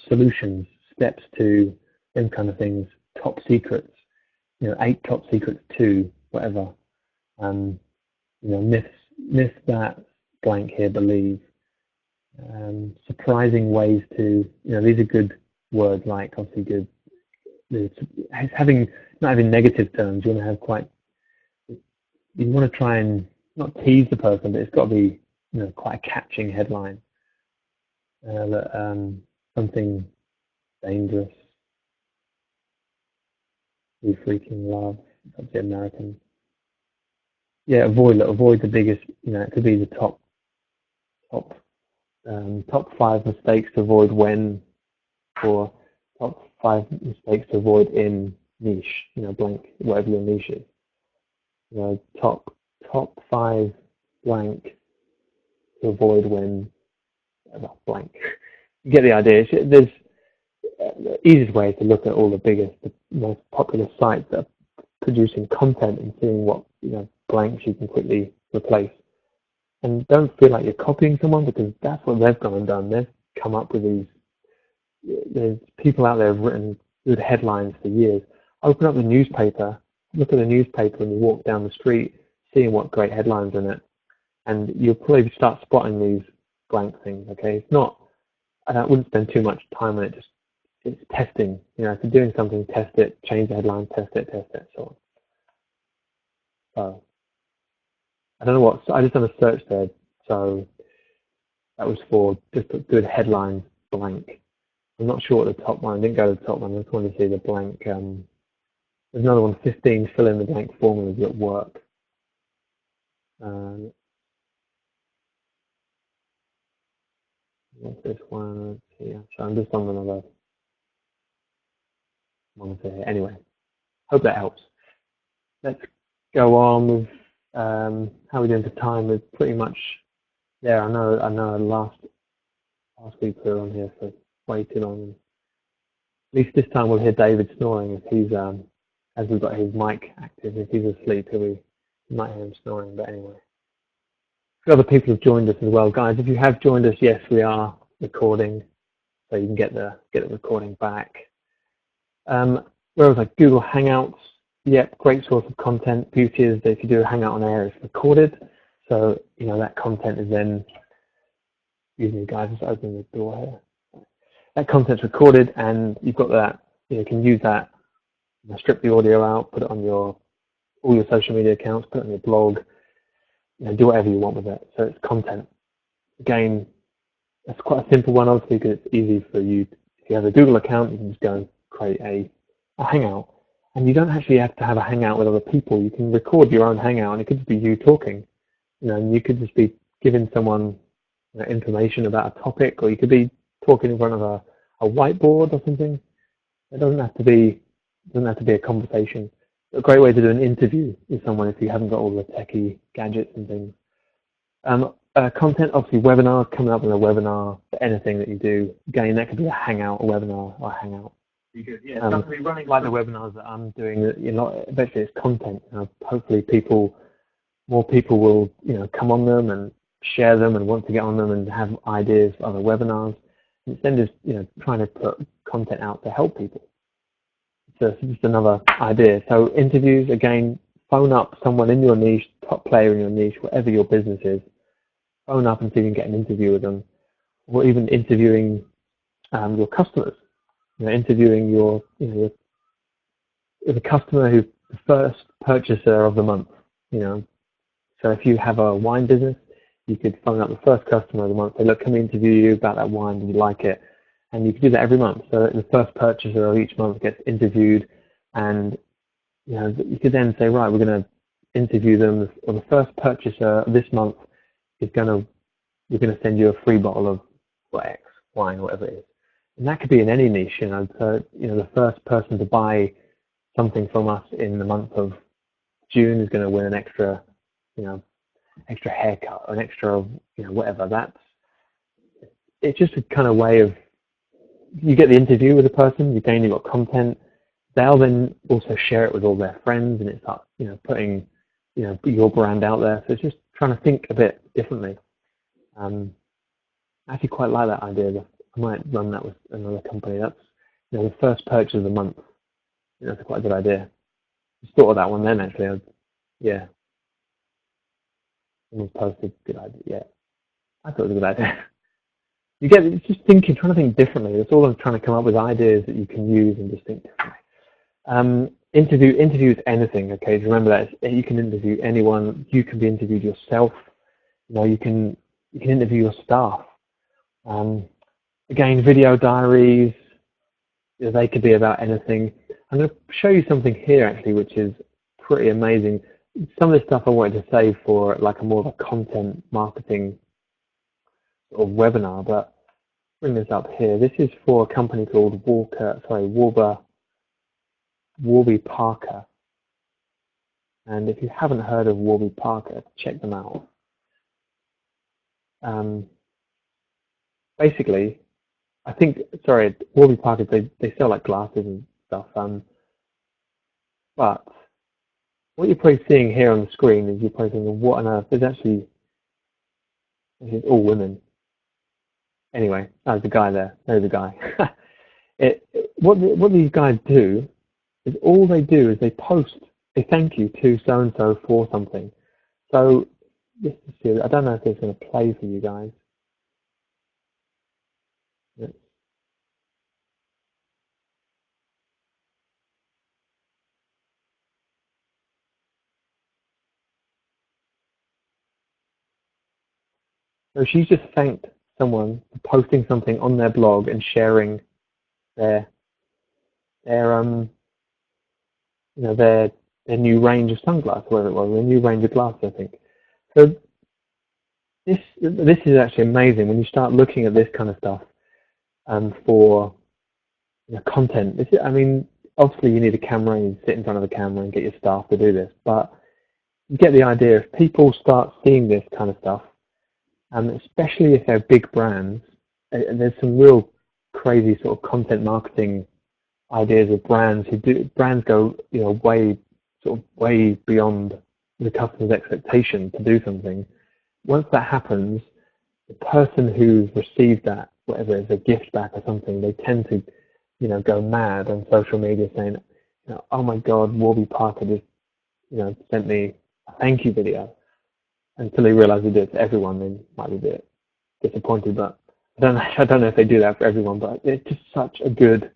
Solutions, steps to them kind of things. Top secrets. 8 top secrets to whatever. Myths that blank here believe. Surprising ways to, these are good words, like obviously good. Not having negative terms. You want to try and not tease the person, but it's got to be, quite a catching headline. Something dangerous. We freaking love. That's the American. Yeah, avoid the biggest. It could be the top 5 mistakes to avoid when, or top 5 mistakes to avoid in niche. Blank, whatever your niche is. Top 5 blank to avoid when blank. You get the idea. There's the easiest way to look at all the most popular sites that are producing content and seeing what blanks you can quickly replace. And don't feel like you're copying someone, because that's what they've gone and done. They've come up with these. There's people out there who've written good headlines for years. Open up the newspaper, look at the newspaper when you walk down the street, seeing what great headlines are in it, and you'll probably start spotting these blank things. Okay, it's not. I wouldn't spend too much time on it. It's testing. If you're doing something, test it, change the headline, test it, so on. So I don't know what. I just done a search there, so that was for just put good headlines blank. I'm not sure what the top one. I didn't go to the top one. I just wanted to see the blank. There's another one, 15 fill in the blank formulas that work. What's this one? Yeah, so I'm just on another monitor here. Anyway, hope that helps. Let's go on with how we're doing for time. Is pretty much there. I know. Last week we were on here for way too long. At least this time we'll hear David snoring if he's as we've got his mic active. If he's asleep, you might hear him snoring. But anyway. Other people have joined us as well, guys. If you have joined us, yes, we are recording, so you can get the recording back. Where was I? Google Hangouts. Yep, great source of content. Beauty is that if you do a Hangout on air, it's recorded, so that content is then. Excuse me, guys. Just opening the door here. That content's recorded, and you've got that. You can use that. Strip the audio out, put it on all your social media accounts, put it on your blog. Do whatever you want with it. So it's content. Again, that's quite a simple one, obviously, because it's easy for you if you have a Google account, you can just go and create a Hangout. And you don't actually have to have a Hangout with other people. You can record your own Hangout, and it could just be you talking. And you could just be giving someone information about a topic, or you could be talking in front of a whiteboard or something. It doesn't have to be a conversation. A great way to do an interview with someone if you haven't got all the techie gadgets and things. Content, obviously webinars, coming up with a webinar for anything that you do. Again, that could be a Hangout, a webinar, or a Hangout. Yeah, definitely running like the webinars that I'm doing. Eventually it's content. Hopefully more people will come on them and share them and want to get on them and have ideas for other webinars. Instead of trying to put content out to help people. So it's just another idea. So interviews, again, phone up someone in your niche, top player in your niche, whatever your business is. Phone up and see if you can get an interview with them, or even interviewing your customers. Interviewing the customer who's the first purchaser of the month. So if you have a wine business, you could phone up the first customer of the month, say, look, can we interview you about that wine? Did you like it? And you can do that every month. So the first purchaser of each month gets interviewed, and you could then say, right, we're going to interview them, or the first purchaser this month we're going to send you a free bottle of X wine, or whatever it is. And that could be in any niche. So the first person to buy something from us in the month of June is going to win an extra haircut, or an extra whatever. It's just a kind of way of, you get the interview with the person, you've got content. They'll then also share it with all their friends, and it's like putting your brand out there. So it's just trying to think a bit differently. I actually quite like that idea. I might run that with another company. That's the first purchase of the month. That's quite a good idea. Just thought of that one then actually. Yeah. Someone posted, good idea. Yeah. I thought it was a good idea. It's just trying to think differently. That's all I'm trying to come up with, ideas that you can use and just think differently. Interviews anything, okay? Remember that you can interview anyone. You can be interviewed yourself. You can interview your staff. Again, video diaries, they could be about anything. I'm going to show you something here actually, which is pretty amazing. Some of the stuff I wanted to save for like more of a content marketing sort of webinar, but bring this up here. This is for a company called Warby Parker. And if you haven't heard of Warby Parker, check them out. Basically, Warby Parker, they sell like glasses and stuff. But what you're probably seeing here on the screen is you're probably thinking, what on earth? It's all women. Anyway, there's the guy there. There's the guy. What these guys do is all they do is they post a thank you to so-and-so for something. So, I don't know if it's going to play for you guys. So she's just thanked someone for posting something on their blog and sharing their new range of sunglasses, whatever it was, their new range of glasses, I think. So this is actually amazing when you start looking at this kind of stuff for content. Obviously you need a camera and you sit in front of the camera and get your staff to do this, but you get the idea. If people start seeing this kind of stuff, especially if they're big brands, there's some real crazy sort of content marketing ideas of brands brands go way beyond the customer's expectation to do something. Once that happens, the person who's received that, whatever it is, a gift back or something, they tend to go mad on social media saying, oh my God, Warby Parker just sent me a thank you video. Until they realize they do it to everyone, they might be a bit disappointed. But I don't know if they do that for everyone. But it's just such a good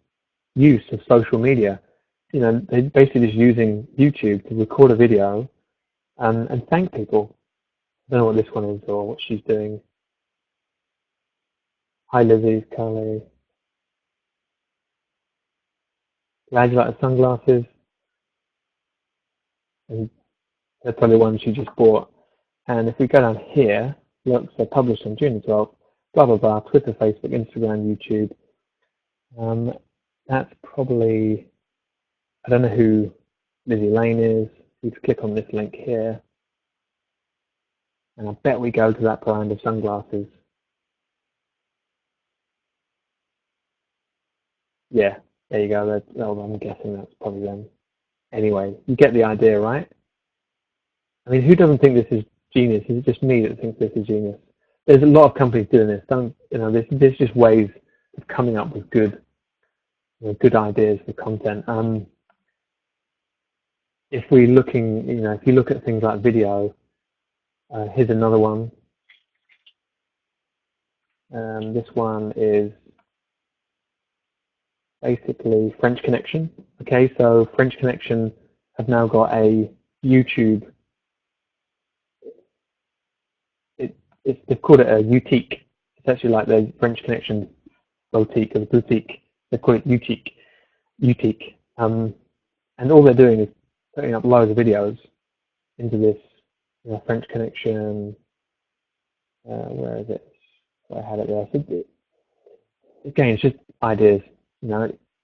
use of social media. They're basically just using YouTube to record a video and thank people. I don't know what this one is or what she's doing. Hi, Lizzie, Carly. Glad you like the sunglasses. And they're probably the ones you just bought. And if we go down here, look, they're published on June 12th, blah, blah, blah, Twitter, Facebook, Instagram, YouTube. That's probably, I don't know who Lizzie Lane is. You just click on this link here. And I bet we go to that brand of sunglasses. Yeah, there you go. I'm guessing that's probably them. Anyway, you get the idea, right? I mean, who doesn't think this is genius? Is it just me that thinks this is genius? There's a lot of companies doing this. There's just ways of coming up with good ideas for content. If you look at things like video, here's another one. This one is basically French Connection. Okay, so French Connection have now got a YouTube. They've called it a boutique. It's actually like the French Connection boutique or the boutique. They call it boutique. And all they're doing is putting up loads of videos into this French Connection. Where is it? I had it there. So again, it's just ideas.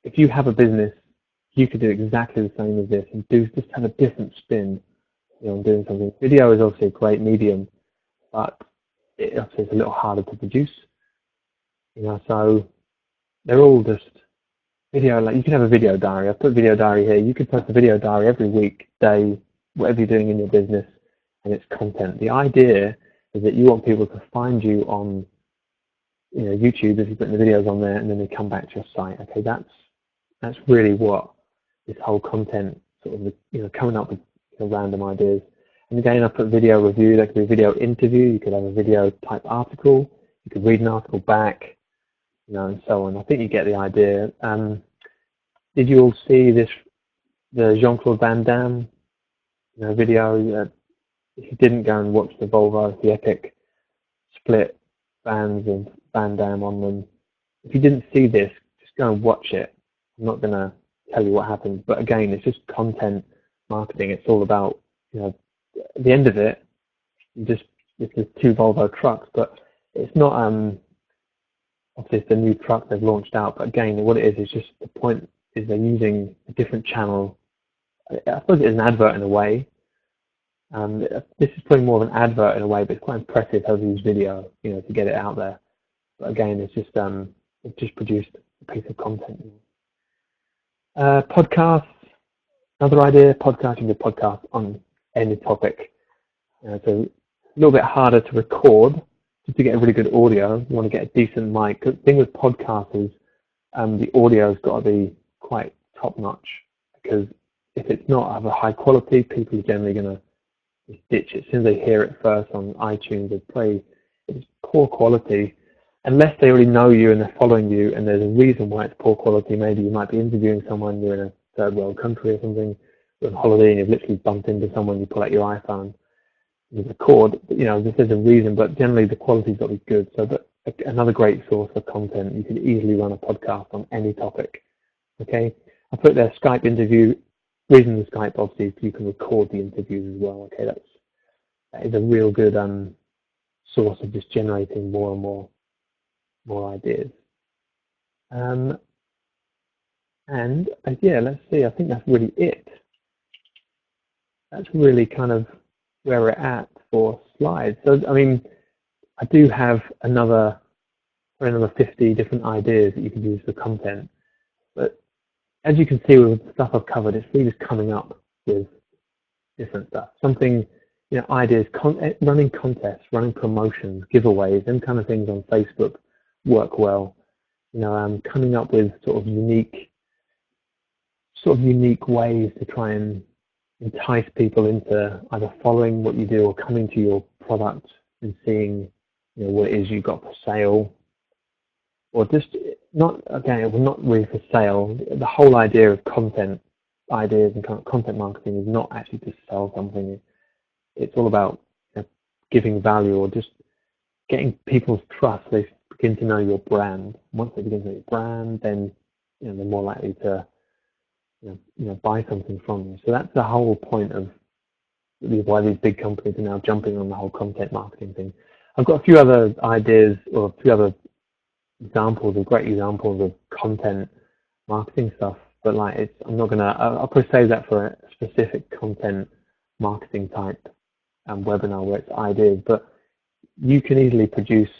If you have a business, you could do exactly the same as this and just have a different spin on doing something. Video is obviously a great medium, but it's a little harder to produce. So they're all just video. Like you can have a video diary. I've put video diary here. You could post a video diary every week, day, whatever you're doing in your business, and it's content. The idea is that you want people to find you on YouTube if you put the videos on there, and then they come back to your site. Okay, that's really what this whole content sort of coming up with random ideas. And again, I put video review. There could be a video interview. You could have a video type article. You could read an article back, and so on. I think you get the idea. Did you all see the Jean-Claude Van Damme video? If you didn't, go and watch the Volvo, the epic split bands of Van Damme on them. If you didn't see this, just go and watch it. I'm not going to tell you what happens, but again, it's just content marketing. It's all about, at the end of it, it's the two Volvo trucks, but it's not, obviously it's the new truck they've launched out, but again, what it is just the point is they're using a different channel. I suppose it's an advert in a way. This is probably more of an advert in a way, but it's quite impressive how they use video, to get it out there. But again, it's just produced a piece of content. Podcasts, another idea. Podcasting, you can do podcast on any topic. So a little bit harder to record. Just to get a really good audio, you want to get a decent mic. The thing with podcasts is the audio's got to be quite top notch, because if it's not of a high quality, people are generally going to ditch it. As soon as they hear it first on iTunes, they play. It's poor quality, unless they already know you and they're following you, and there's a reason why it's poor quality. Maybe you might be interviewing someone, you're in a third world country or something, you're on holiday and you've literally bumped into someone, you pull out your iPhone, you record. This is a reason, but generally the quality's got to be good. So another great source of content, you can easily run a podcast on any topic. Okay, I put there Skype interview. Reason the Skype, obviously, is you can record the interviews as well. Okay, that is a real good source of just generating more and more ideas. Yeah, let's see. I think that's really it. That's really kind of where we're at for slides. So, I mean, I do have another 50 different ideas that you can use for content, but as you can see with the stuff I've covered, it's really just coming up with different stuff. Something, ideas, running contests, running promotions, giveaways, them kind of things on Facebook work well. Coming up with sort of unique ways to try and entice people into either following what you do or coming to your product and seeing, what it is you've got for sale. Or just not really for sale. The whole idea of content ideas and content marketing is not actually to sell something. It's all about giving value or just getting people's trust. They begin to know your brand. Once they begin to know your brand, then they're more likely to buy something from you. So that's the whole point of why these big companies are now jumping on the whole content marketing thing. I've got a few other ideas or a few other examples, of great examples of content marketing stuff, but like I'm not gonna. I'll probably save that for a specific content marketing type webinar where it's ideas. But you can easily produce.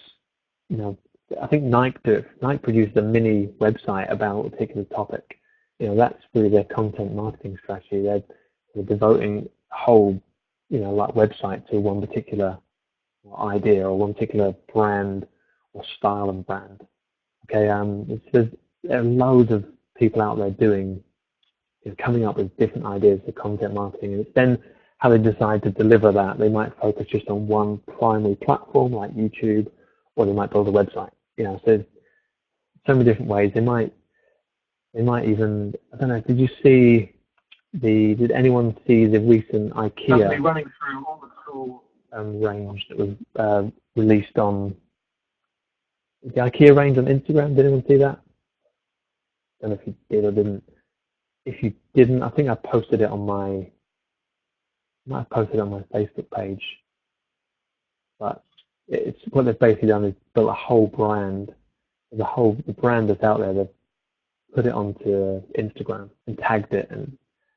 I think Nike produced a mini website about a particular topic. That's really their content marketing strategy. They're devoting a whole, like website to one particular idea or one particular brand or style of brand. Okay, there are loads of people out there coming up with different ideas for content marketing, and it's then how they decide to deliver that. They might focus just on one primary platform like YouTube, or they might build a website. So there's so many different ways. They might even, I don't know, did anyone see the recent IKEA running through all the cool range that was released on the IKEA range on Instagram? Did anyone see that? I don't know if you did or didn't. If you didn't, I think I posted it on my Facebook page. But it's what they've basically done is built a whole brand. The brand that's out there, they've put it onto Instagram and tagged it, and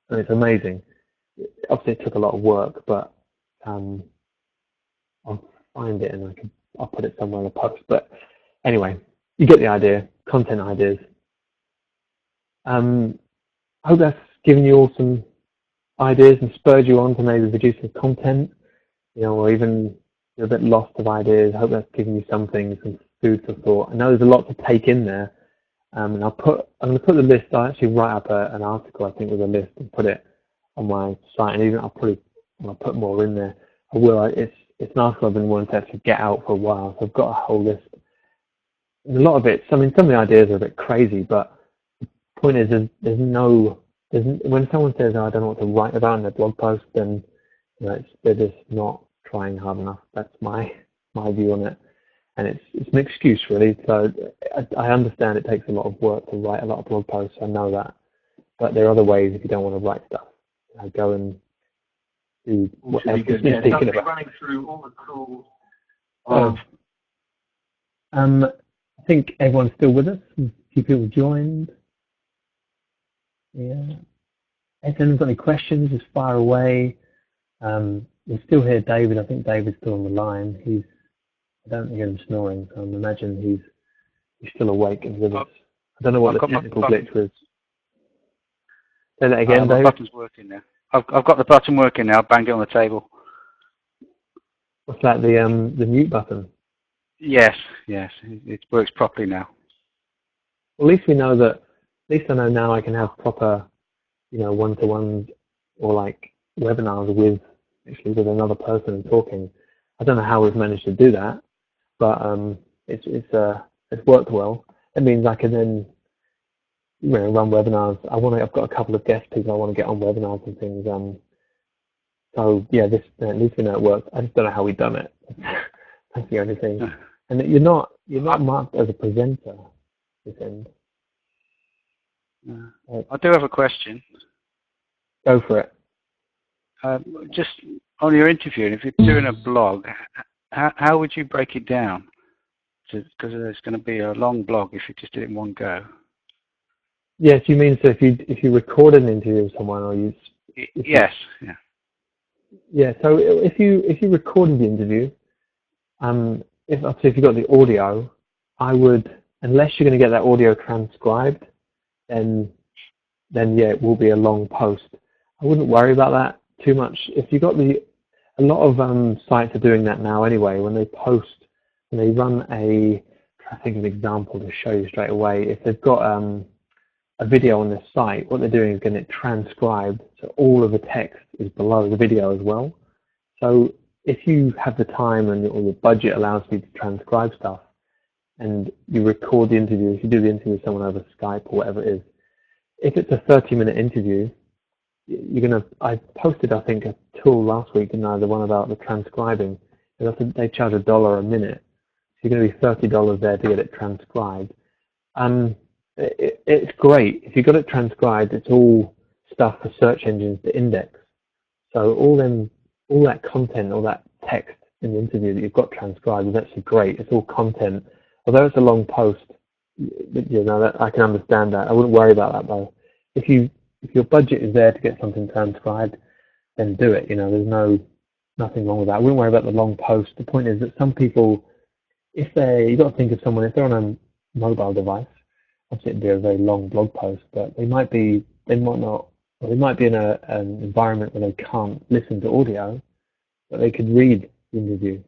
it's amazing. Obviously, it took a lot of work, but I'll find it and I'll put it somewhere in the post. But anyway, you get the idea. Content ideas. I hope that's given you all some ideas and spurred you on to maybe produce some content, or even you're a bit lost of ideas. I hope that's given you some food for thought. I know there's a lot to take in there, and I'm going to put the list. I'll actually write up an article, I think, with a list and put it on my site, and even I'll put more in there. I will. It's an article I've been wanting to actually get out for a while, so I've got a whole list. And a lot of it, some of the ideas are a bit crazy, but the point is, when someone says, "Oh, I don't know what to write about in their blog post," then they're just not trying hard enough. That's my view on it, and it's an excuse really. So I understand it takes a lot of work to write a lot of blog posts. I know that, but there are other ways if you don't want to write stuff. Go and do whatever you're thinking about. Running through all the cool. I think everyone's still with us. A few people joined. Yeah. If anyone's got any questions, just fire away. We're still here, David. I think David's still on the line. I don't hear him snoring, so I imagine he's still awake and with us. I don't know what the technical glitch was. Say that again, David. The button's working now. I've got the button working now. Banged it on the table. What's that? The mute button. Yes. It works properly now. Well, at least we know that. At least I know now I can have proper, one-to-ones or like webinars with another person talking. I don't know how we've managed to do that, but it's worked well. It means I can then run webinars. I've got a couple of guest people I want to get on webinars and things. So yeah, at least we know it works. I just don't know how we've done it. That's the only thing. And you're not marked as a presenter this end. I do have a question. Go for it. Just on your interview, if you're doing a blog, how would you break it down? Because it's going to be a long blog if you just did it in one go. Yes, you mean so if you record an interview with someone or you? Yes. Yeah. Yeah. So if you recorded the interview, if you got the audio, I would, unless you're going to get that audio transcribed, then yeah, it will be a long post. I wouldn't worry about that too much. If you got a lot of sites are doing that now anyway. When they post, when they run I think of an example to show you straight away. If they've got a video on their site, what they're doing is getting it transcribed, so all of the text is below the video as well. So if you have the time and or your budget allows you to transcribe stuff, and you record the interview, if you do the interview with someone over Skype or whatever it is, if it's a 30-minute interview, I posted, I think, a tool last week, and the one about the transcribing. They charge $1 a minute. So you're going to be $30 there to get it transcribed. It's great. If you got it transcribed, it's all stuff for search engines to index. So all that content, all that text in the interview that you've got transcribed is actually great. It's all content. Although it's a long post, that I can understand that. I wouldn't worry about that though. If your budget is there to get something transcribed, then do it. There's nothing wrong with that. I wouldn't worry about the long post. The point is that some people, you've got to think of someone, if they're on a mobile device, obviously it'd be a very long blog post, but they might be in an environment where they can't listen to audio, but they could read the interview.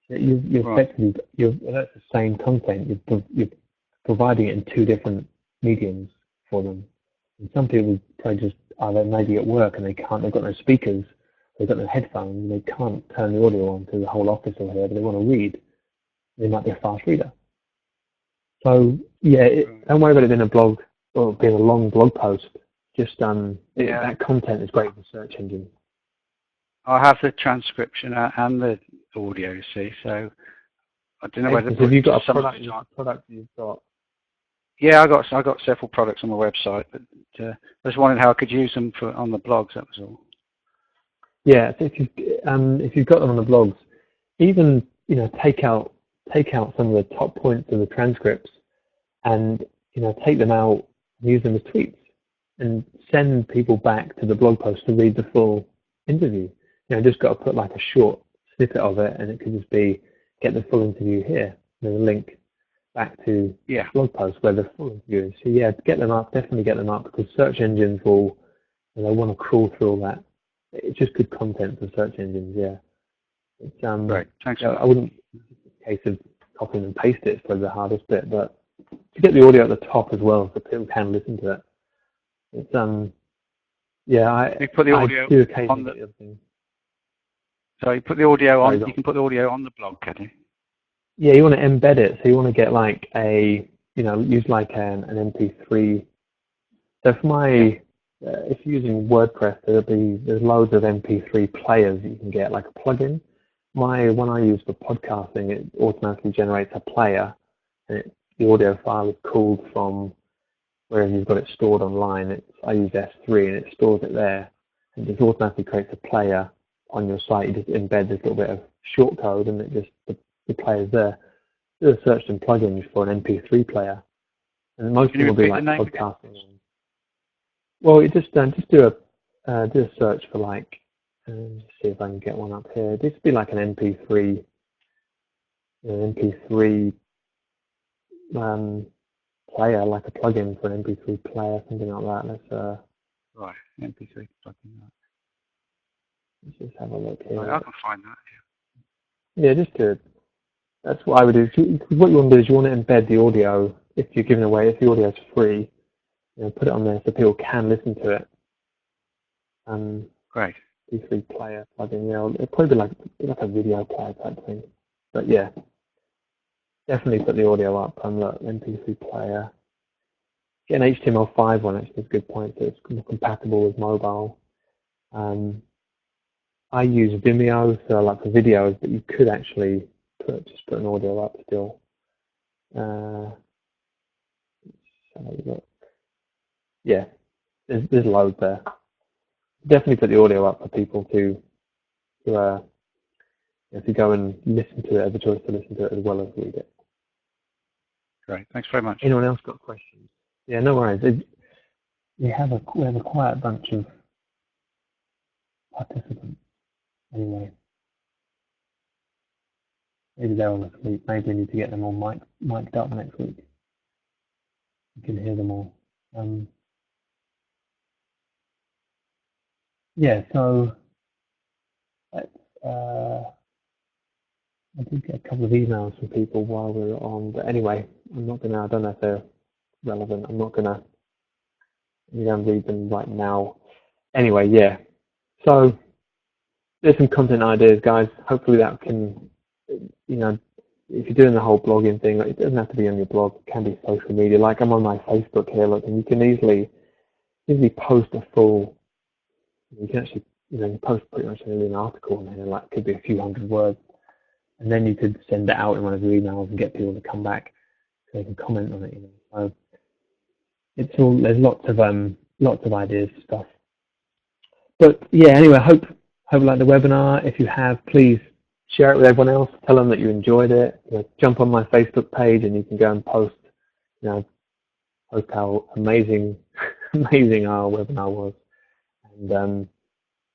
Effectively, that's the same content. You're providing it in two different mediums for them. And some people probably just either maybe at work and they've got no speakers, they've got no headphones, and they can't turn the audio on to the whole office or whatever, but they want to read. They might be a fast reader. So yeah, don't worry about it being a blog or being a long blog post. Just that content is great for search engines. I have the transcription and the audio, you see, so I don't know whether. Have you got a product you've got? Yeah, I got several products on my website, but I just wondered how I could use them on the blogs. That was all. Yeah, so if you've got them on the blogs, even take out some of the top points of the transcripts, and take them out and use them as tweets, and send people back to the blog post to read the full interview. Just got to put like a short snippet of it, and it could just be get the full interview here. There's a link back to the blog post where the full interview is. So yeah, get them up, definitely get them up, because search engines will, they want to crawl through all that. It's just good content for search engines. Yeah, it's Great. Thanks. I wouldn't. In case of copying and paste it's probably the hardest bit, but to get the audio at the top as well, so people can listen to it. It's you put the audio do occasionally get the other thing. So you put the audio on. You can put the audio on the blog, can you? Yeah, you want to embed it. So you want to get like use like an MP3. So for if you're using WordPress, there's loads of MP3 players you can get, like a plugin. One I use for podcasting, it automatically generates a player, and the audio file is called from wherever you've got it stored online. I use S3, and it stores it there, and it just automatically creates a player on your site. You just embed this little bit of shortcode, and it just the player's there. Do a search in plugins for an MP3 player, and most people will be like podcasting. Well, you just do a search for like. Let's see if I can get one up here. This would be like an MP3, player, like a plugin for an MP3 player, something like that. Right, MP3 plugin. Let's just have a look here. I can find that. Yeah, that's what I would do. What you want to do is you want to embed the audio. If you're giving away, if the audio is free, put it on there so people can listen to it. Great. MP3 player plugin, it'll probably be like a video player type thing. But yeah, definitely put the audio up. And look, MP3 player. Get an HTML5 one actually is a good point. So it's compatible with mobile. I use Vimeo, so like for videos, but you could actually just put an audio up still. Let's have a look. Yeah, there's loads there. Definitely put the audio up for people to if you go and listen to it, have a choice to listen to it as well as read it. Great, thanks very much. Anyone else got questions? Yeah, no worries. We have a quiet bunch of participants. Anyway, maybe they're all asleep. Maybe we need to get them all mic'd up next week. You can hear them all. Yeah, so let's, I did get a couple of emails from people while we were on, but anyway, I don't know if they're relevant. I'm not gonna read them right now. Anyway, yeah. So there's some content ideas, guys. Hopefully that can, if you're doing the whole blogging thing, it doesn't have to be on your blog. It can be social media. Like I'm on my Facebook here, look, and you can easily post a full. You can actually, you post pretty much an article in there, like it could be a few hundred words, and then you could send it out in one of your emails and get people to come back so they can comment on it. So it's all, there's lots of ideas, stuff But yeah, anyway, I hope you like the webinar. If you have, please share it with everyone else. Tell them that you enjoyed it. Jump on my Facebook page and you can go and post, post how amazing, amazing our webinar was. And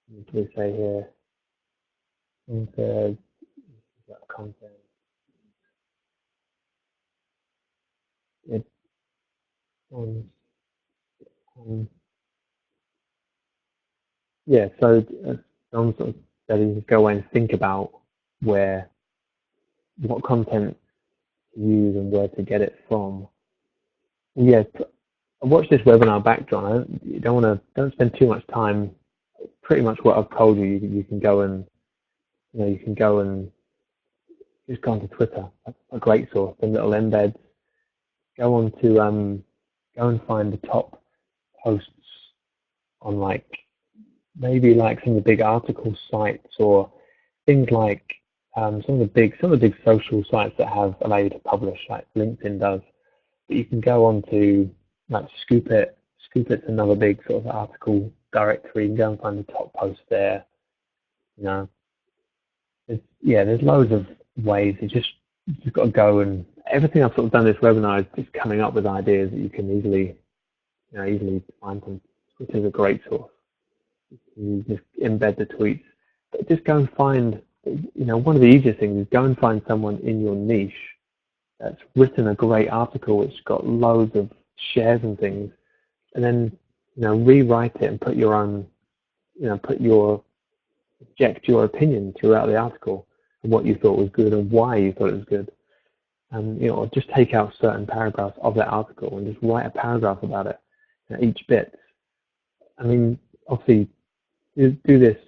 what do we say here? Content. It, yeah, so John sort of said you go away and think about what content to use and where to get it from. Yeah, watch this webinar back, John. You don't spend too much time. Pretty much what I've told you. You can go and just go onto Twitter. That's a great source. The little embeds. Go and find the top posts on maybe some of the big article sites or things like some of the big social sites that allow you to publish, like LinkedIn does. But you can go on to Scoop It's another big sort of article directory. You can go and find the top post there. There's loads of ways. You've got to go, and everything I've sort of done this webinar is just coming up with ideas that you can easily find them. Twitter is a great source. You just embed the tweets. But just go and find, one of the easiest things is go and find someone in your niche that's written a great article which got loads of shares and things, and then rewrite it and put your own, inject your opinion throughout the article and what you thought was good and why you thought it was good. And or just take out certain paragraphs of that article and just write a paragraph about it, each bit. I mean, obviously, do this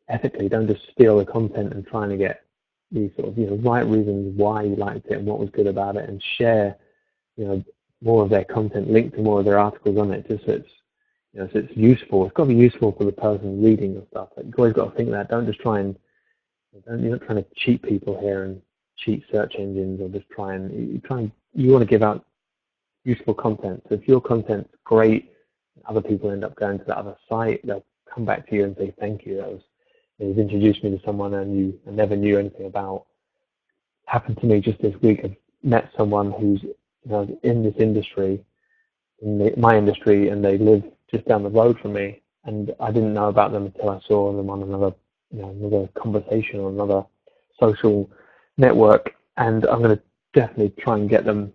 ethically. Don't just steal the content and trying to get these sort of right reasons why you liked it and what was good about it, and share more of their content, link to more of their articles on it, just so it's so it's useful. It's got to be useful for the person reading your stuff. You've always got to think that. Don't just try and you're not trying to cheat people here and cheat search engines, or just you want to give out useful content. So if your content's great, other people end up going to the other site, they'll come back to you and say thank you. You've introduced me to someone I never knew anything about. Happened to me just this week. I've met someone who's in this industry, my industry, and they live just down the road from me, and I didn't know about them until I saw them on another conversation or another social network. And I'm going to definitely try and get them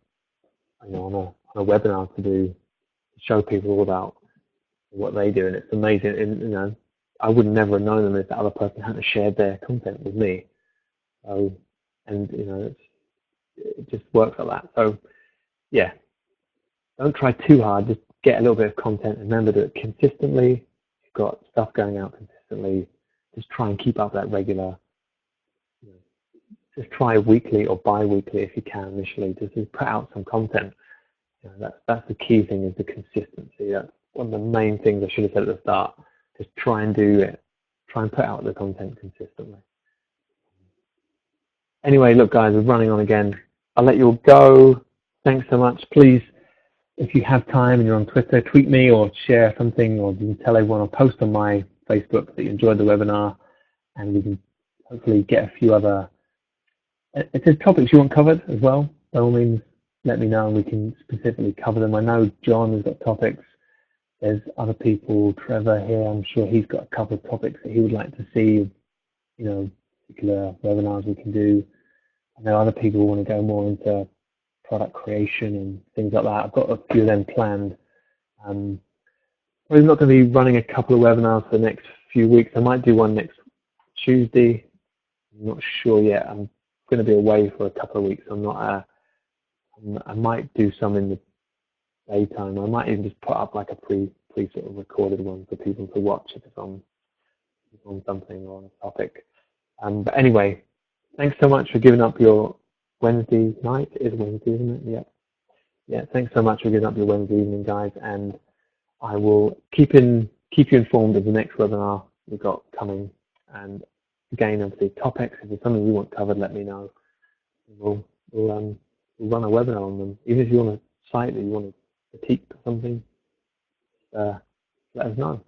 on a webinar to show people all about what they do, and it's amazing. And I would never have known them if the other person hadn't shared their content with me. So, and it just works like that. So yeah, don't try too hard. Just get a little bit of content. Remember to do it consistently. You've got stuff going out consistently. Just try and keep up that regular. Just try weekly or bi-weekly if you can initially. Just put out some content. That's the key thing, is the consistency. That's one of the main things I should have said at the start. Just try and do it. Try and put out the content consistently. Anyway, look guys, we're running on again. I'll let you all go. Thanks so much. Please, if you have time and you're on Twitter, tweet me or share something, or you can tell everyone or post on my Facebook that you enjoyed the webinar, and we can hopefully get a few other, if there's topics you want covered as well, by all means, let me know and we can specifically cover them. I know John has got topics. There's other people, Trevor here, I'm sure he's got a couple of topics that he would like to see, particular webinars we can do. I know other people want to go more into product creation and things like that. I've got a few of them planned. We're not going to be running a couple of webinars for the next few weeks. I might do one next Tuesday. I'm not sure yet. I'm going to be away for a couple of weeks. I might do some in the daytime. I might even just put up like a pre sort of recorded one for people to watch if it's on something or on a topic. But anyway, thanks so much for giving up your Wednesday night. It is Wednesday, isn't it? Yeah. Thanks so much for giving up your Wednesday evening, guys. And I will keep you informed of the next webinar we've got coming. And again, obviously, topics. If there's something you want covered, let me know. We'll run a webinar on them. Even if you want a site that you want to critique or something, let us know.